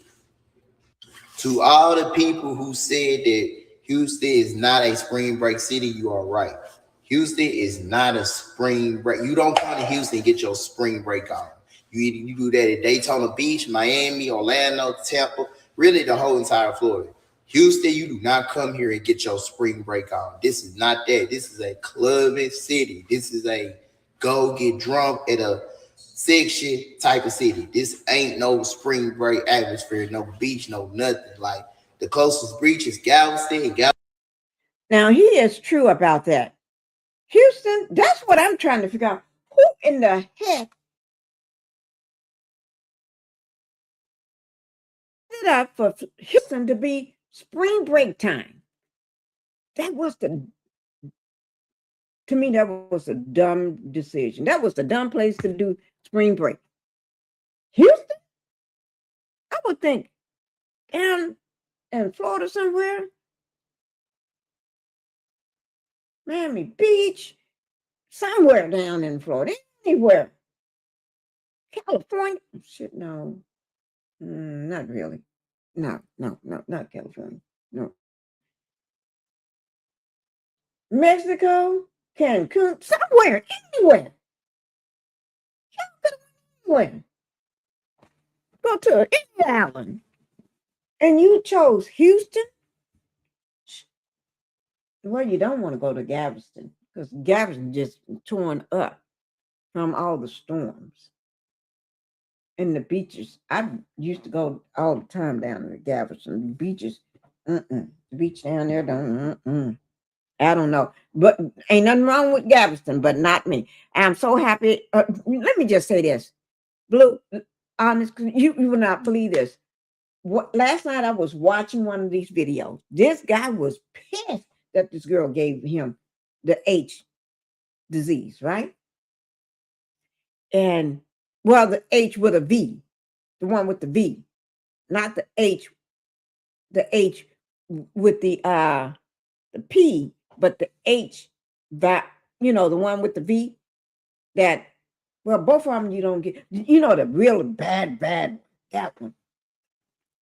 Speaker 16: To all the people who said that Houston is not a spring break city, you are right. Houston is not a spring break. You don't come to Houston and get your spring break on. You do that at Daytona Beach, Miami, Orlando, Tampa, really the whole entire Florida. Houston, you do not come here and get your spring break on. This is not that. This is a clubbing city. This is a go get drunk at a section type of city. This ain't no spring break atmosphere, no beach, no nothing. Like the closest beach is Galveston.
Speaker 2: Now he is true about that. Houston, that's what I'm trying to figure out. Who in the heck it up for Houston to be spring break time? That was to me, that was a dumb decision. That was the dumb place to do spring break. Houston? I would think in Florida somewhere. Miami Beach, somewhere down in Florida, anywhere. California? Shit, no. Not really. No, not California. No. Mexico, Cancun, somewhere, anywhere. Anywhere. Go to any island. And you chose Houston? Well, you don't want to go to Galveston because Galveston just torn up from all the storms. And the beaches, I used to go all the time down to Galveston. The beaches, the beach down there, I don't know. But ain't nothing wrong with Galveston, but not me. I'm so happy. Let me just say this. Blue, honest, you will not believe this. Last night I was watching one of these videos. This guy was pissed that this girl gave him the H disease, right? And well, the H with a V, the one with the V, not the H with the P, but the H that, the one with the V that, well, both of them you don't get, the real bad, that one.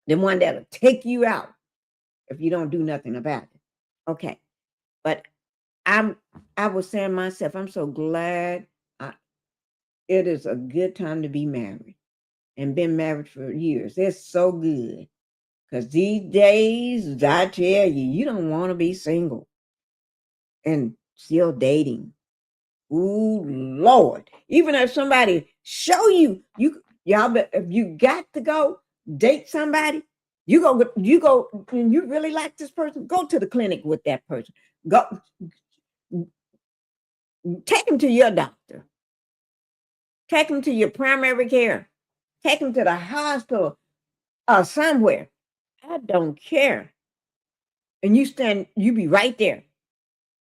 Speaker 2: The one that'll take you out if you don't do nothing about it. Okay. But I was saying to myself, I'm so glad it is a good time to be married and been married for years. It's so good. Because these days, I tell you, you don't want to be single and still dating. Ooh, Lord. Even if somebody show you, if you got to go date somebody, You go, and you really like this person, go to the clinic with that person. Go take him to your doctor. Take him to your primary care. Take him to the hospital or somewhere. I don't care. And you be right there.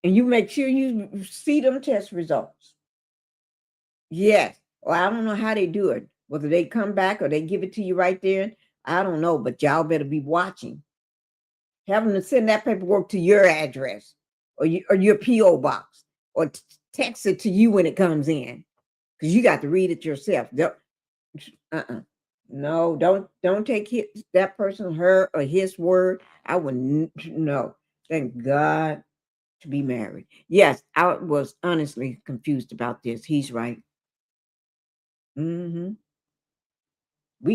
Speaker 2: And you make sure you see them test results. Yes. Well, I don't know how they do it. Whether they come back or they give it to you right there, I don't know. But y'all better be watching. Have them to send that paperwork to your address or your P.O. box or text it to you when it comes in. Because you got to read it yourself. No, don't take that person, her or his word. I wouldn't. No. Thank God to be married. Yes, I was honestly confused about this. He's right. We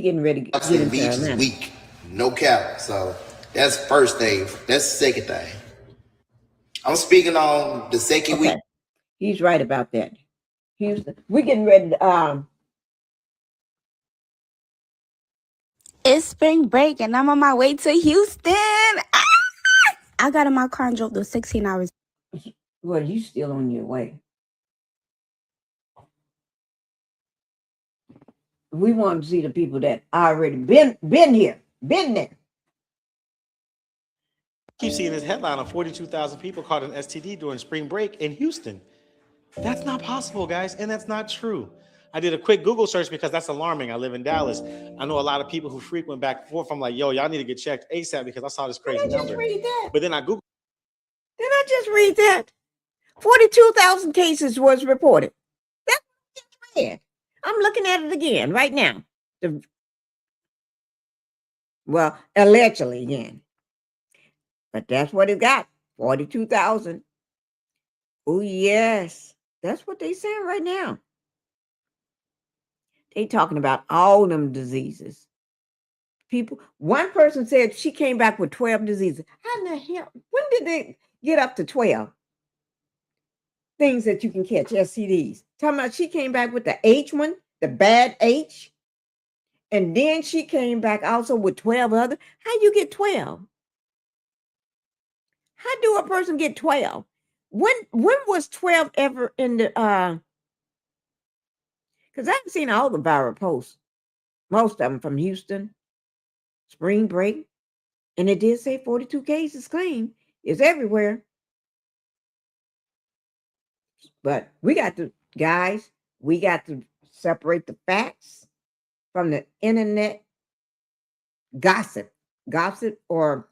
Speaker 2: getting ready to get into
Speaker 16: Beach is
Speaker 2: Atlanta.
Speaker 16: weak, no cap. So that's the first thing. That's the second thing. I'm speaking on the second week.
Speaker 2: He's right about that. Houston, we're getting ready to
Speaker 17: It's spring break and I'm on my way to Houston. I got in my car and drove those 16 hours.
Speaker 2: Well, you still on your way. We want to see the people that already been here, been there.
Speaker 18: Keep seeing this headline of 42,000 people caught an STD during spring break in Houston. That's not possible, guys, and that's not true. I did a quick Google search because that's alarming. I live in Dallas. I know a lot of people who frequent back and forth. I'm like, yo, y'all need to get checked ASAP because I saw this crazy number.
Speaker 2: Read that.
Speaker 18: But then I Googled.
Speaker 2: Did I just read that? 42,000 cases was reported. That's what I just read. I'm looking at it again right now. Well, allegedly again. But that's what it got. 42,000. Oh, yes. That's what they saying right now. They talking about all them diseases. People, one person said she came back with 12 diseases. How in the hell? When did they get up to 12 things that you can catch, STDs? Talking about she came back with the H one, the bad H. And then she came back also with 12 other. How you get 12? How do a person get 12? When was 12 ever in the because I haven't seen all the viral posts, most of them from Houston, spring break, and it did say 42 cases claimed. It's everywhere. But we got to, guys, we got to separate the facts from the internet gossip or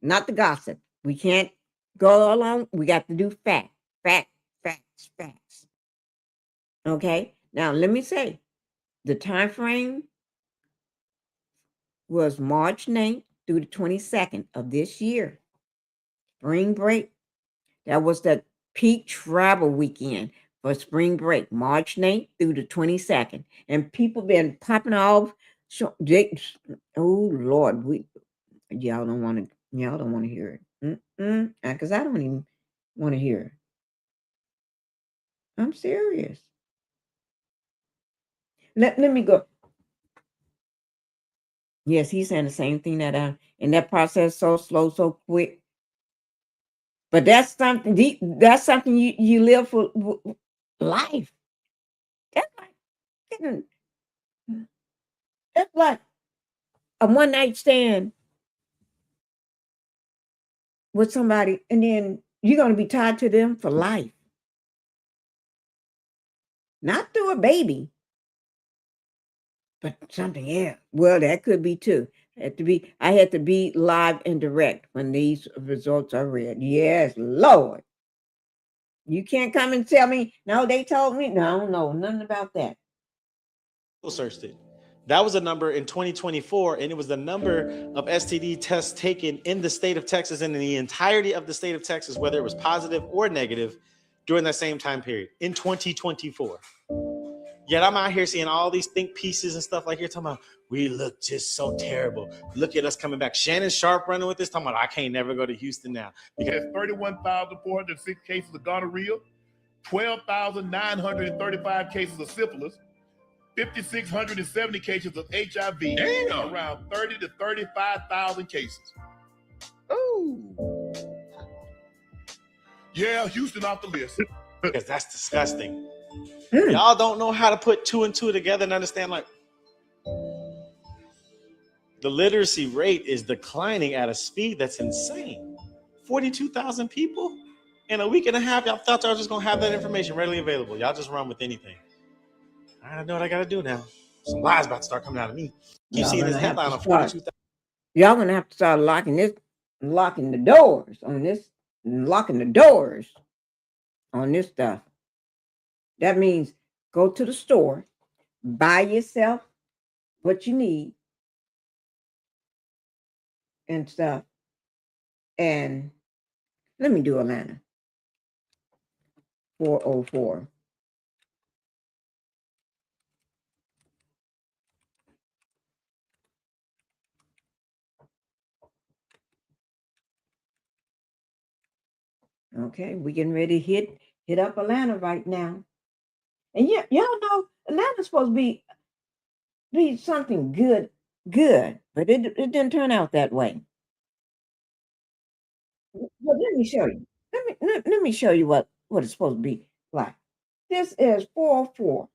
Speaker 2: not the gossip. We can't go along. We got to do facts. Okay. Now, let me say, the time frame was March 9th through the 22nd of this year. Spring break. That was the peak travel weekend for spring break, March 9th through the 22nd. And people been popping off. Oh, Lord, y'all don't want to hear it. Because I don't even want to hear it. I'm serious. Let me go. Yes, he's saying the same thing that in that process so slow, so quick. But that's something you live for life. That's like a one night stand with somebody, and then you're gonna be tied to them for life. Not through a baby. But something else. Well, that could be too. I had to be live and direct when these results are read. Yes, Lord. You can't come and tell me, no, they told me. No, nothing about that.
Speaker 18: Searched it. That was a number in 2024, and it was the number of STD tests taken in the state of Texas and in the entirety of the state of Texas, whether it was positive or negative, during that same time period in 2024. Yet I'm out here seeing all these think pieces and stuff like you're talking about, we look just so terrible. Look at us coming back. Shannon Sharp running with this, talking about, I can't never go to Houston now.
Speaker 19: Because 31,406 cases of gonorrhea, 12,935 cases of syphilis, 5,670 cases of HIV.
Speaker 20: Damn.
Speaker 19: Around 30 to 35,000 cases.
Speaker 18: Ooh.
Speaker 19: Yeah, Houston off the list.
Speaker 18: Because that's disgusting. Y'all don't know how to put two and two together and understand, like, the literacy rate is declining at a speed that's insane. 42,000 people in a week and a half. Y'all thought y'all just gonna have that information readily available. Y'all just run with anything. I know what I gotta do now. Some lies about to start coming out of me. You see this headline on 42,000.
Speaker 2: Y'all gonna have to start locking the doors on this, locking the doors on this stuff. That means go to the store, buy yourself what you need and stuff. And let me do Atlanta. 404. Okay, we getting ready to hit up Atlanta right now. And y'all know Atlanta's supposed to be something good, but it didn't turn out that way. But let me show you. Let me show you what it's supposed to be like. This is 404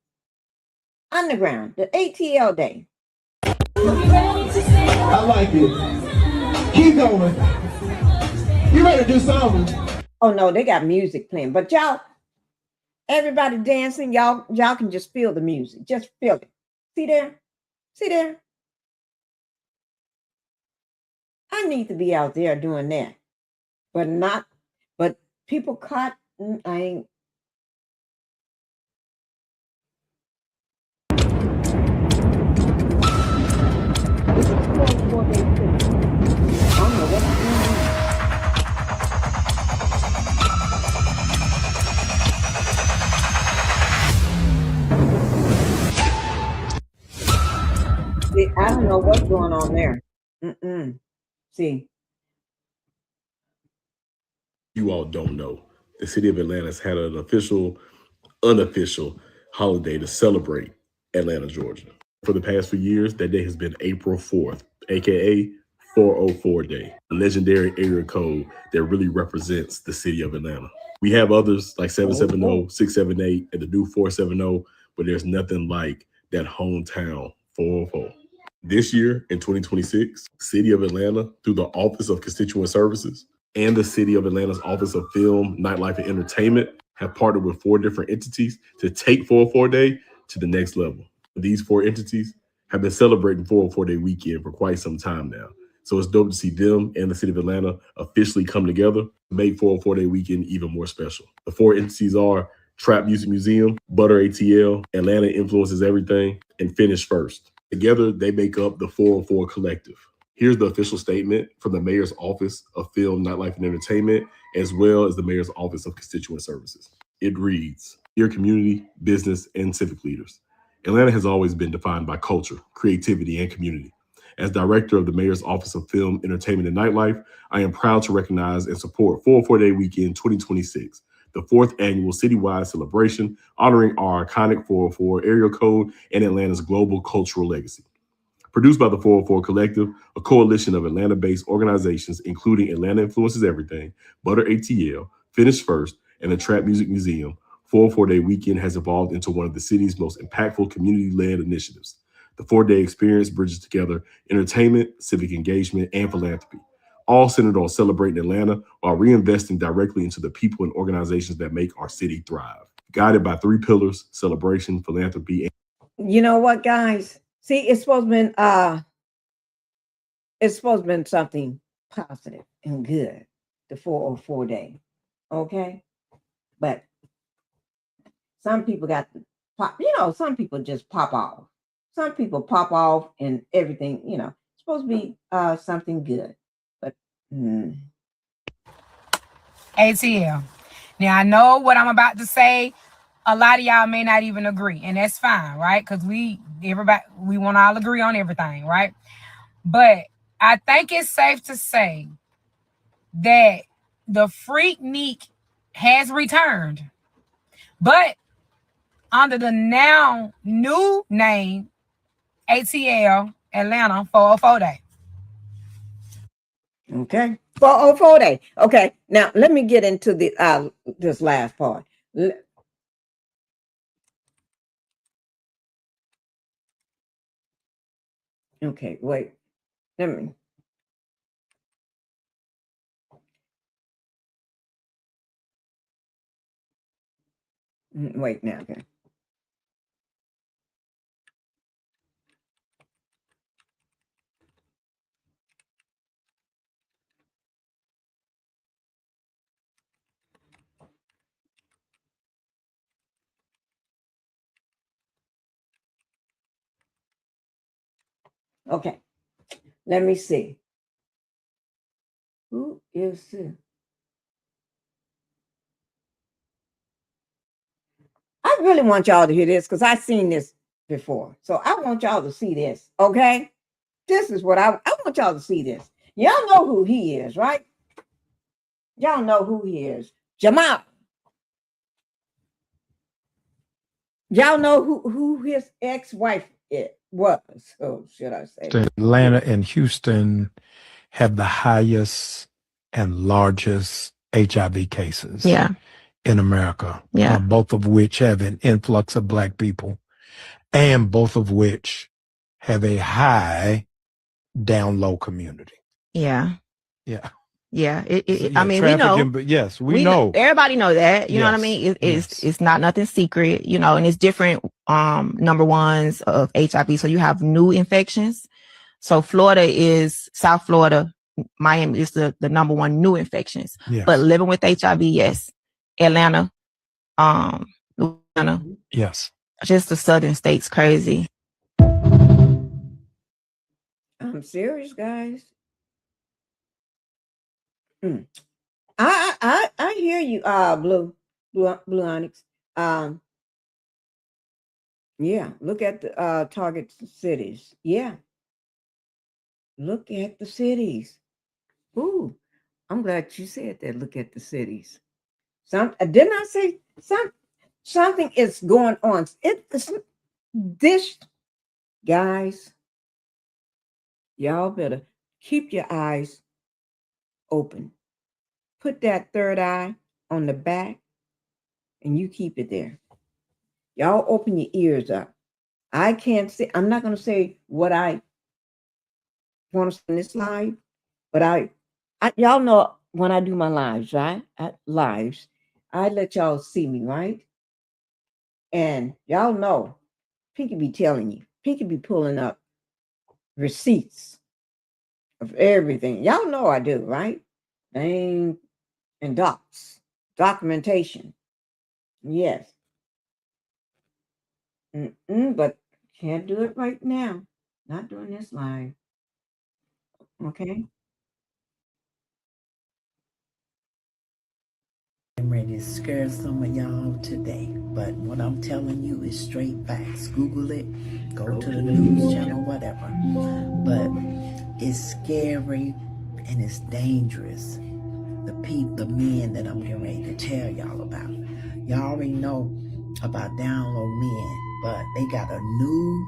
Speaker 2: Underground, the ATL day.
Speaker 20: I like it. Keep going. You ready to do something?
Speaker 2: Oh no, they got music playing, but y'all, everybody dancing. Y'all can just feel the music. Just feel it. See there? See there? I need to be out there doing that, but people caught. I ain't. This is 404 day trip. I don't know what I'm doing. See, I don't know what's going on there. See.
Speaker 21: You all don't know. The city of Atlanta has had an official, unofficial holiday to celebrate Atlanta, Georgia. For the past few years, that day has been April 4th, aka 404 Day, a legendary area code that really represents the city of Atlanta. We have others like 770, 678, and the new 470, but there's nothing like that hometown 404. This year, in 2026, City of Atlanta, through the Office of Constituent Services and the City of Atlanta's Office of Film, Nightlife, and Entertainment, have partnered with 4 different entities to take 404 Day to the next level. These 4 entities have been celebrating 404 Day weekend for quite some time now. So it's dope to see them and the City of Atlanta officially come together to make 404 Day weekend even more special. The 4 entities are Trap Music Museum, Butter ATL, Atlanta Influences Everything, and Finish First. Together, they make up the 404 Collective. Here's the official statement from the Mayor's Office of Film, Nightlife, and Entertainment, as well as the Mayor's Office of Constituent Services. It reads, "Dear community, business, and civic leaders, Atlanta has always been defined by culture, creativity, and community. As director of the Mayor's Office of Film, Entertainment, and Nightlife, I am proud to recognize and support 404 Day Weekend 2026, the 4th annual citywide celebration honoring our iconic 404 area code and Atlanta's global cultural legacy. Produced by the 404 Collective, a coalition of Atlanta-based organizations including Atlanta Influences Everything, Butter ATL, Finish First, and the Trap Music Museum, 404 Day Weekend has evolved into one of the city's most impactful community-led initiatives. The 4-day experience bridges together entertainment, civic engagement, and philanthropy, all centered on celebrating Atlanta while reinvesting directly into the people and organizations that make our city thrive. Guided by 3 pillars: celebration, philanthropy, and
Speaker 2: You know what, guys? See, it's supposed to be something positive and good, the 404 Day. Okay? But some people got to pop, some people just pop off. Some people pop off and everything, it's supposed to be something good. But
Speaker 22: ATL. Now I know what I'm about to say. A lot of y'all may not even agree, and that's fine, right? Because we want to all agree on everything, right? But I think it's safe to say that the Freaknik has returned. But under the now new name ATL Atlanta 404 Day.
Speaker 2: Okay. 404 Day. Okay. Now let me get into the this last part. Okay, wait. Let me. Wait now. Okay. Okay. Let me see. Who is this? I really want y'all to hear this because I've seen this before. So I want y'all to see this. Okay. This is what I want y'all to see this. Y'all know who he is, right? Y'all know who he is. Jamal. Y'all know who his ex-wife was. Oh, should I say?
Speaker 1: Atlanta and Houston have the highest and largest HIV cases in America. Both of which have an influx of Black people, and both of which have a high down low community.
Speaker 3: Yeah.
Speaker 1: Yeah.
Speaker 3: Yeah.
Speaker 1: Yeah,
Speaker 3: I mean, we know.
Speaker 1: but yes, we know.
Speaker 3: Everybody know that. You know what I
Speaker 1: Yes,
Speaker 3: mean?
Speaker 1: yes.
Speaker 3: It's not nothing secret, you know, and it's different number ones of HIV. So you have new infections. So Florida is South Florida, Miami is the number one new infections.
Speaker 1: Yes.
Speaker 3: But living with HIV, yes. Atlanta, Louisiana.
Speaker 1: Yes.
Speaker 3: Just the southern states crazy.
Speaker 2: I'm serious, guys. I hear you, Blue Onyx. Yeah, look at the target cities. Yeah. Look at the cities. Ooh, I'm glad you said that. Look at the cities. Didn't I say something is going on? This, guys, y'all better keep your eyes open. Put that third eye on the back and you keep it there. Y'all open your ears up. I can't say, I'm not going to say what I want to say in this live, but I y'all know when I do my lives, right? I let y'all see me, right? And y'all know Pinky be telling you, Pinky be pulling up receipts of everything. Y'all know I do, right? Name and documentation. Yes. But can't do it right now. Not doing this live. Okay.
Speaker 23: I'm ready to scare some of y'all today, but what I'm telling you is straight facts. Google it, go to the news channel, whatever. But it's scary and it's dangerous. The men that I'm getting ready to tell y'all about. Y'all already know about down low men, but they got a new,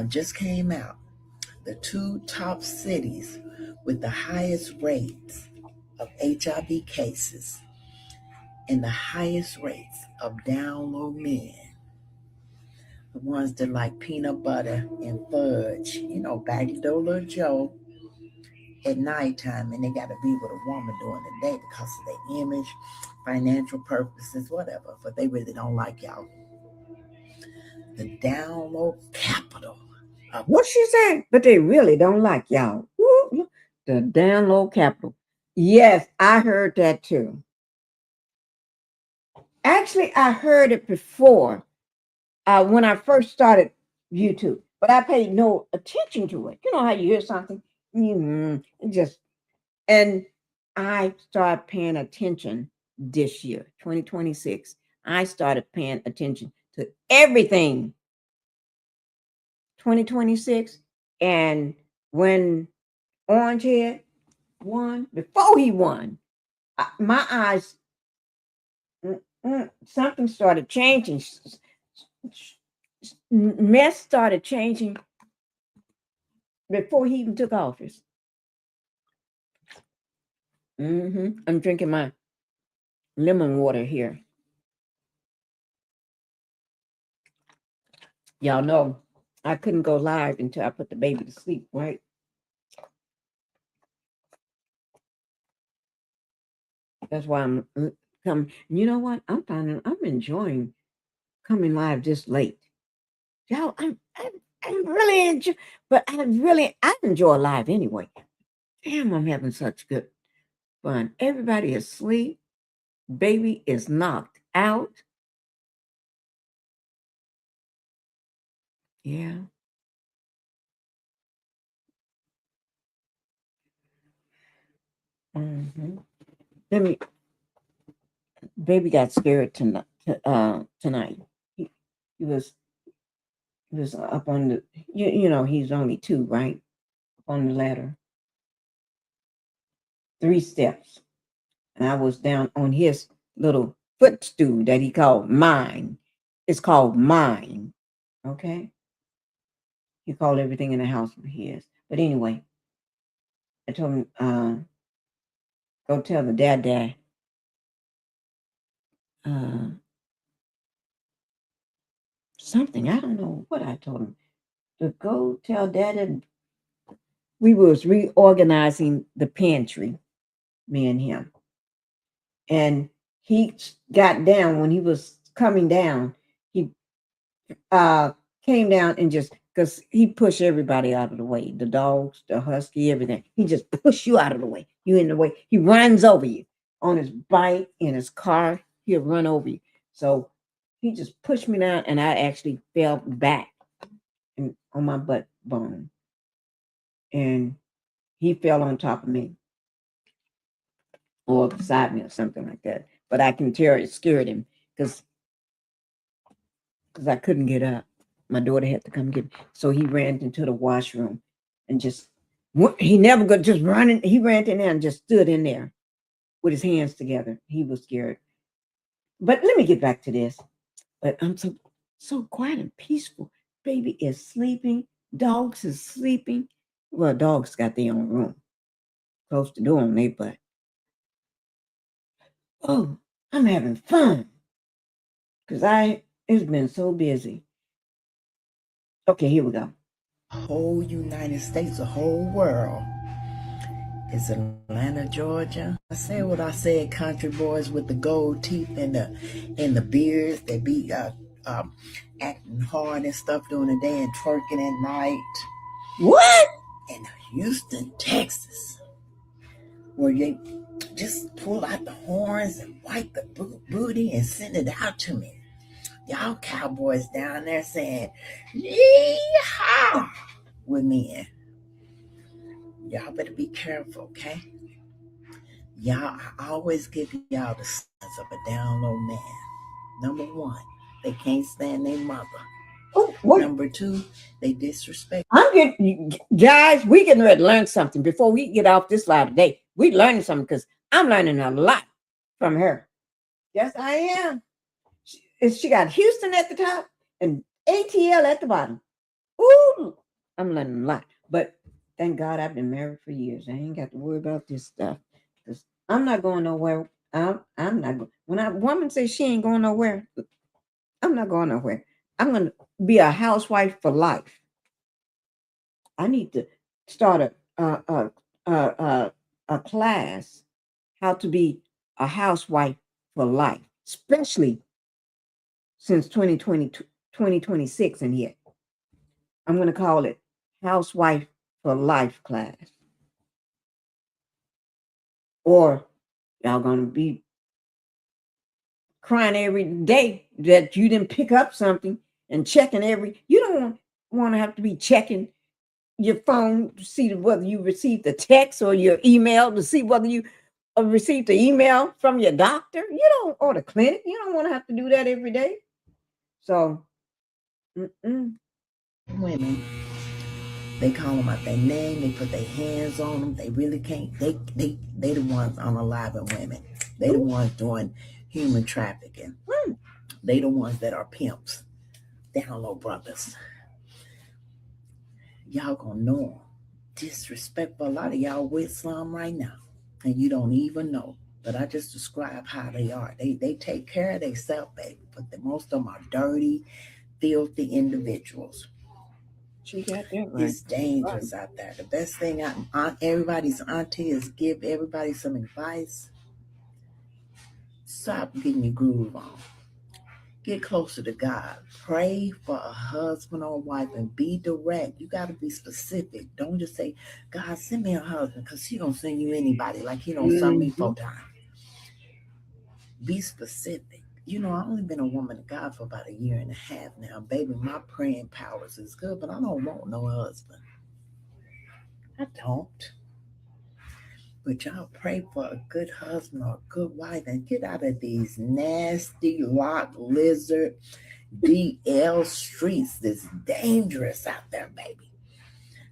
Speaker 23: just came out. The 2 top cities with the highest rates of HIV cases and the highest rates of down low men, the ones that like peanut butter and fudge, you know, baggy dough little Joe at nighttime, and they got to be with a woman during the day because of their image, financial purposes, whatever, but they really don't like y'all. The down low capital.
Speaker 2: What she said? But they really don't like y'all. Woo, the down low capital. Yes, I heard that too. Actually, I heard it before when I first started YouTube, but I paid no attention to it. You know how you hear something, and I started paying attention this year, 2026. I started paying attention to everything 2026. And when Orangehead won, before he won, my eyes something started changing. Mess started changing before he even took office. I'm drinking my lemon water here. Y'all know I couldn't go live until I put the baby to sleep, right? That's why I'm coming. You know what? I'm enjoying coming live this late. Y'all, I'm really enjoy, but I enjoy live anyway. Damn, I'm having such good fun. Everybody is asleep. Baby is knocked out. Yeah. Baby got scared tonight. He was up on the, you know, he's only 2, right? On the ladder. 3 steps. And I was down on his little footstool that he called mine. It's called mine. Okay? He called everything in the house his. But anyway, I told him, go tell the dad, something. I don't know what I told him. To go tell Daddy we was reorganizing the pantry, me and him. And he got down when he was coming down. He came down and just, because he pushed everybody out of the way, the dogs, the husky, everything. He just pushed you out of the way. You in the way. He runs over you on his bike, in his car. He'll run over you. So he just pushed me down, and I actually fell back on my butt bone. And he fell on top of me or beside me or something like that. But I can tell it scared him because I couldn't get up. My daughter had to come get me. So he ran into the washroom and just, he never got just running. He ran in there and just stood in there with his hands together. He was scared. But let me get back to this. But I'm so quiet and peaceful. Baby is sleeping. Dogs is sleeping. Well, dogs got their own room. Close the door on their butt. Oh, I'm having fun. Because it's been so busy. Okay, here we go.
Speaker 23: Whole United States, the whole world is Atlanta, Georgia. I said what I said, country boys with the gold teeth and the beards. They be acting hard and stuff during the day and twerking at night.
Speaker 2: What?
Speaker 23: In Houston, Texas, where they just pull out the horns and wipe the booty and send it out to me. Y'all cowboys down there saying, yeehaw, with me. Y'all better be careful, okay? Y'all, I always give y'all the signs of a down low man. Number 1, they can't stand their mother. Number 2, they disrespect.
Speaker 2: Guys, we getting ready to learn something before we get off this live today. We learning something because I'm learning a lot from her. Yes, I am. She got Houston at the top and ATL at the bottom. Ooh, I'm learning a lot. But thank God I've been married for years. I ain't got to worry about this stuff. Because I'm not going nowhere. I'm not going. When a woman says she ain't going nowhere, I'm not going nowhere. I'm going to be a housewife for life. I need to start a class, how to be a housewife for life, especially since 2026 in here. I'm going to call it Housewife for Life class. Or y'all going to be crying every day that you didn't pick up something and checking you don't want to have to be checking your phone to see whether you received a text or your email to see whether you received an email from your doctor. You don't, or the clinic. You don't want to have to do that every day. So,
Speaker 23: women, they call them out their name. They put their hands on them. They really can't. They the ones unaliving women. They the ones doing human trafficking. They the ones that are pimps, down low brothers. Y'all gonna know them. Disrespectful. A lot of y'all with some right now, and you don't even know. But I just describe how they are. They take care of themselves, baby. But most of them are dirty, filthy individuals.
Speaker 2: She got that right.
Speaker 23: It's dangerous out there. The best thing everybody's auntie is give everybody some advice. Stop getting your groove on. Get closer to God. Pray for a husband or wife and be direct. You got to be specific. Don't just say, God, send me a husband, because he don't send you anybody like he don't send me 4 times. Be specific. You know, I've only been a woman of God for about 1.5 years now. Baby, my praying powers is good, but I don't want no husband. I don't. But y'all pray for a good husband or a good wife and get out of these nasty lock lizard DL streets that's dangerous out there, baby.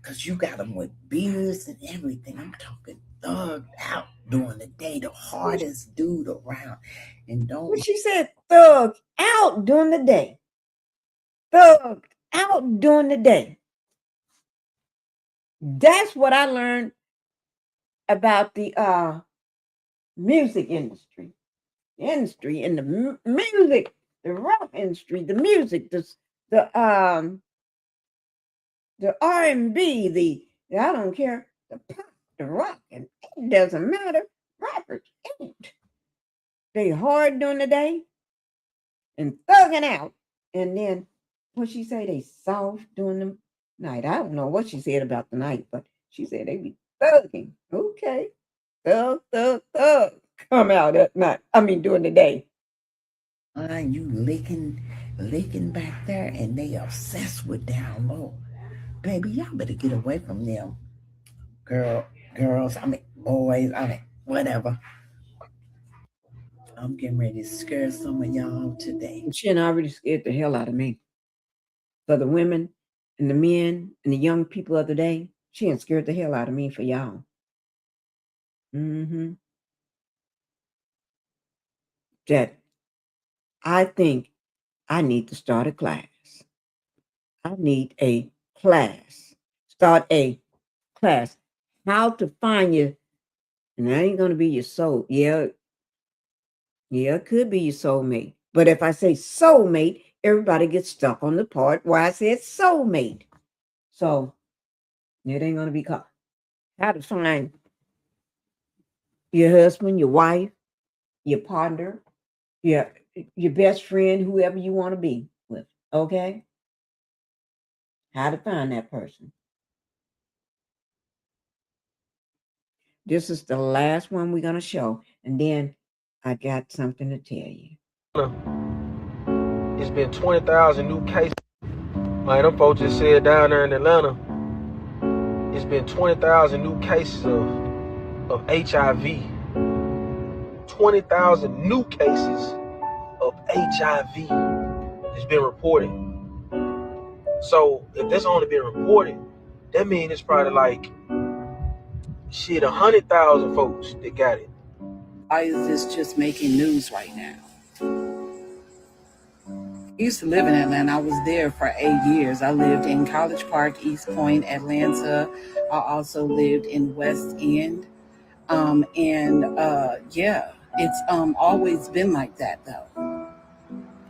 Speaker 23: Because you got them with beards and everything. I'm talking thugged out during the day, the hardest dude around. And don't...
Speaker 2: Well, she said thugged out during the day. Thugged out during the day. That's what I learned about the music industry. The industry and the music, the rock industry, the music, the R&B, I don't care, the pop, the rock, and it doesn't matter. Rappers ain't. They hard during the day and thugging out. And then what she say, they soft during the night. I don't know what she said about the night, but she said they be thugging. Okay. Thug. Come out at night. I mean during the day.
Speaker 23: You licking back there, and they obsessed with down low. Baby, y'all better get away from them. Girls, boys, whatever. I'm getting ready to scare some of y'all today.
Speaker 2: She already scared the hell out of me. For the women and the men and the young people of the day, she ain't scared the hell out of me for y'all. That I think I need to start a class. I need a class. Start a class. How to find you. And that ain't going to be your soul. Yeah, it could be your soulmate. But if I say soulmate, everybody gets stuck on the part where I said soulmate. So it ain't going to be called. How to find your husband, your wife, your partner, your best friend, whoever you want to be with. Okay? How to find that person. This is the last one we're going to show. And then I got something to tell you.
Speaker 4: It's been 20,000 new cases. Man, them folks just said down there in Atlanta, it's been 20,000 new cases of HIV. 20,000 new cases of HIV has been reported. So if that's only been reported, that means it's probably like 100,000 folks that got it.
Speaker 5: Why is this just making news right now? I used to live in Atlanta. I was there for 8 years. I lived in College Park, East Point, Atlanta. I also lived in West End. It's always been like that though.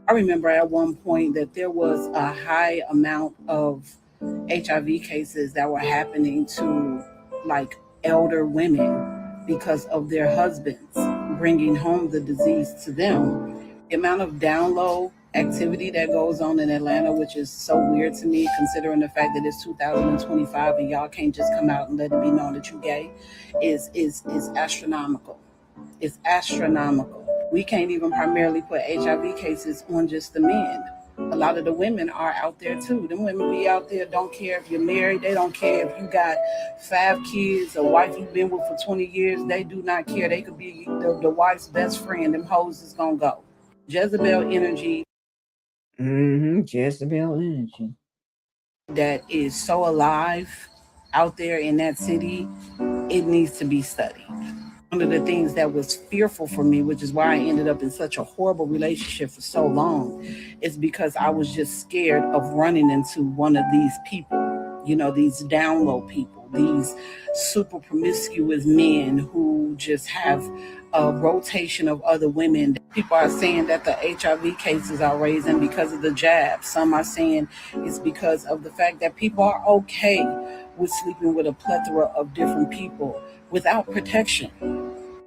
Speaker 5: I remember at one point that there was a high amount of HIV cases that were happening to like elder women because of their husbands bringing home the disease to them. The amount of down low activity that goes on in Atlanta, which is so weird to me considering the fact that it's 2025 and y'all can't just come out and let it be known that you're gay, is astronomical. It's astronomical. We can't even primarily put HIV cases on just the men. A lot of the women are out there too. Them women be out there, don't care if you're married. They don't care if you got 5 kids, a wife you've been with for 20 years. They do not care. They could be the wife's best friend. Them hoes is gonna go. Jezebel energy.
Speaker 2: Jezebel energy.
Speaker 5: That is so alive out there in that city. It needs to be studied. one of the things that was fearful for me, which is why I ended up in such a horrible relationship for so long, is because I was just scared of running into one of these people, these down low people, these super promiscuous men who just have a rotation of other women. People are saying that the HIV cases are raising because of the jab. Some are saying it's because of the fact that people are okay with sleeping with a plethora of different people without protection.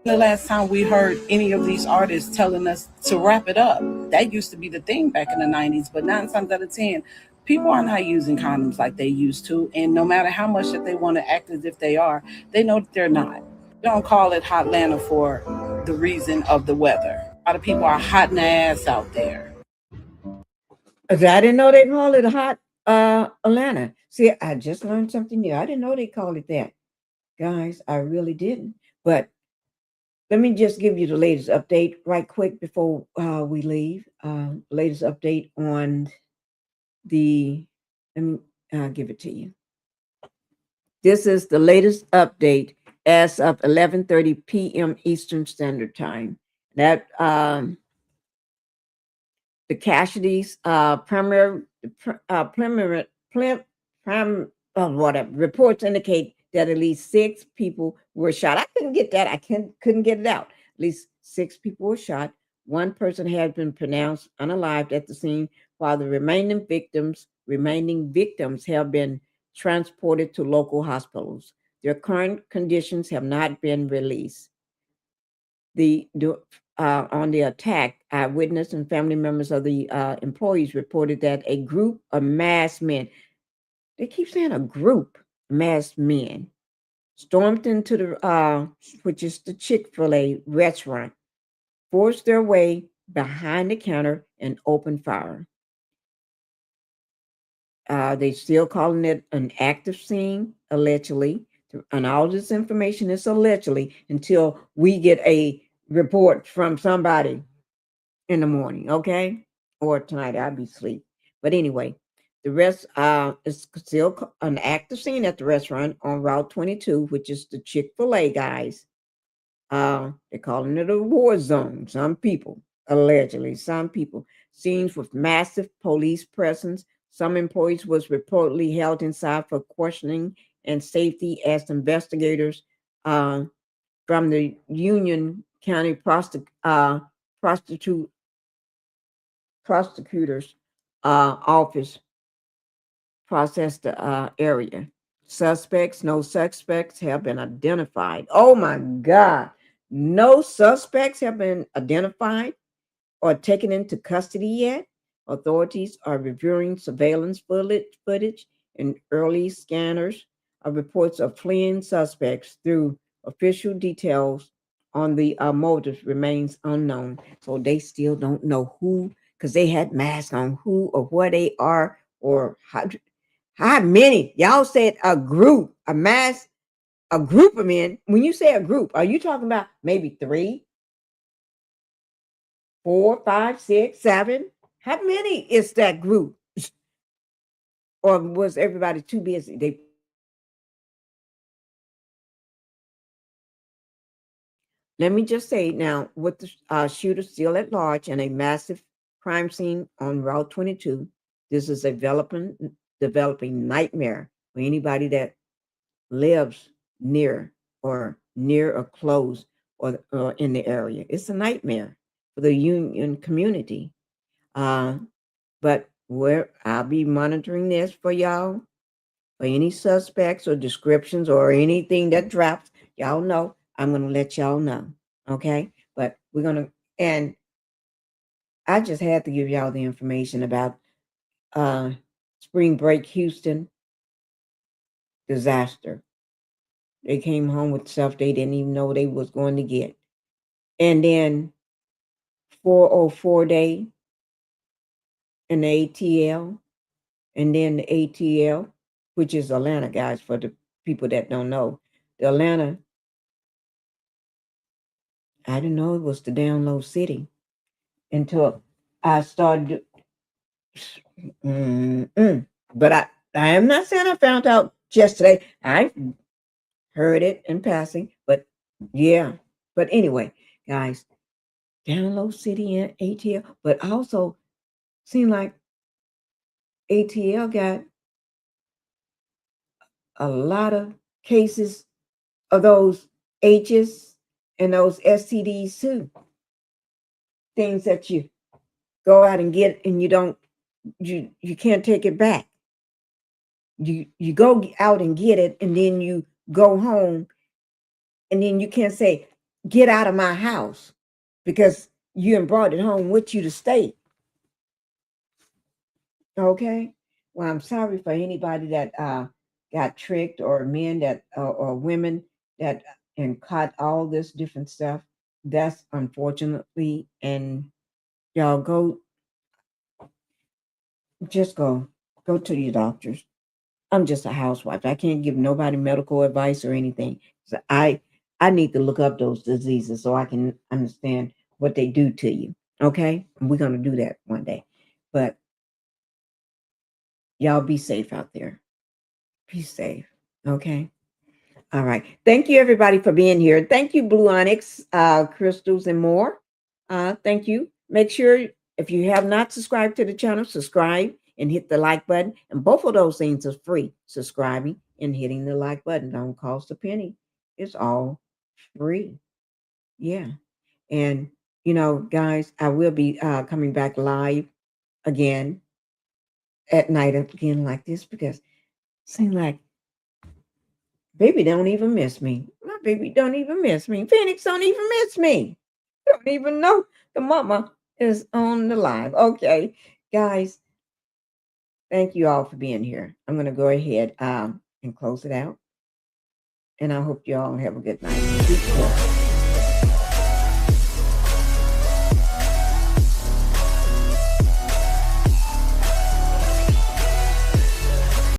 Speaker 5: The last time we heard any of these artists telling us to wrap it up, that used to be the thing back in the 90s, but 9 times out of 10, people are not using condoms like they used to. And no matter how much that they want to act as if they are, they know that they're not. They don't call it Hotlanta for the reason of the weather. A lot of people are hot in the ass out there.
Speaker 2: I didn't know they call it hot Atlanta. See, I just learned something new. I didn't know they called it that. Guys, I really didn't. But let me just give you the latest update right quick before we leave. Latest update on let me give it to you. This is the latest update as of 11:30 p.m. Eastern Standard Time. That the casualties, whatever reports indicate that at least 6 people were shot. I couldn't get that. I couldn't get it out. At least 6 people were shot. 1 person had been pronounced unalived at the scene, while the remaining victims have been transported to local hospitals. Their current conditions have not been released. On the attack, eyewitness and family members of the employees reported that a group of masked men, they keep saying a group, masked men, stormed into the, which is the Chick-fil-A restaurant, forced their way behind the counter and opened fire. They still calling it an active scene, allegedly. And all this information is allegedly until we get a report from somebody in the morning, okay? Or tonight, I'll be asleep. But anyway, the rest is still an active scene at the restaurant on Route 22, which is the Chick-fil-A guys. They're calling it a war zone. Some people, allegedly, scenes with massive police presence. Some employees was reportedly held inside for questioning and safety as investigators from the Union County prosecutor's office processed the area. No suspects have been identified. Oh my God. No suspects have been identified or taken into custody yet. Authorities are reviewing surveillance footage and early scanners of reports of fleeing suspects. Through official details on the motives remains unknown. So they still don't know who, because they had masks on, who or where they are or how many. Y'all said a group, a group of men. When you say a group, are you talking about maybe 3, 4, 5, 6, 7? How many is that group? Or was everybody too busy? Let me just say now, with the shooter still at large and a massive crime scene on Route 22, this is a developing nightmare for anybody that lives near or close or in the area. It's a nightmare for the Union community. But I'll be monitoring this for y'all. For any suspects or descriptions or anything that drops, y'all know, I'm going to let y'all know. Okay? But we're going to, and I just had to give y'all the information about Spring Break Houston disaster. They came home with stuff they didn't even know they was going to get. And then 404 day in the ATL, and then the ATL, which is Atlanta, guys, for the people that don't know. The Atlanta, I didn't know it was the down low city until I started. But I am not saying I found out just today. I heard it in passing, but yeah, But anyway, guys, download City and ATL, but also seem like ATL got a lot of cases of those H's and those STDs too. Things that you go out and get and you can't take it back. You go out and get it, and then you go home, and then you can't say, get out of my house, because you brought it home with you to stay. Okay. Well, I'm sorry for anybody that got tricked, or men that or women that and caught all this different stuff. That's unfortunately, and y'all go to your doctors. I'm just a housewife. I can't give nobody medical advice or anything. So I need to look up those diseases so I can understand what they do to you. Okay? And we're going to do that one day. But y'all be safe out there. Be safe. Okay? All right. Thank you, everybody, for being here. Thank you, Blue Onyx, Crystals, and more. Thank you. Make sure, if you have not subscribed to the channel, subscribe and hit the like button. And both of those things are free. Subscribing and hitting the like button don't cost a penny. It's all free. Yeah. And, guys, I will be coming back live again at night again like this, because it seems like baby don't even miss me. My baby don't even miss me. Phoenix don't even miss me. Don't even know the mama is on the live. Okay, guys, thank you all for being here. I'm going to go ahead and close it out. And I hope you all have a good night.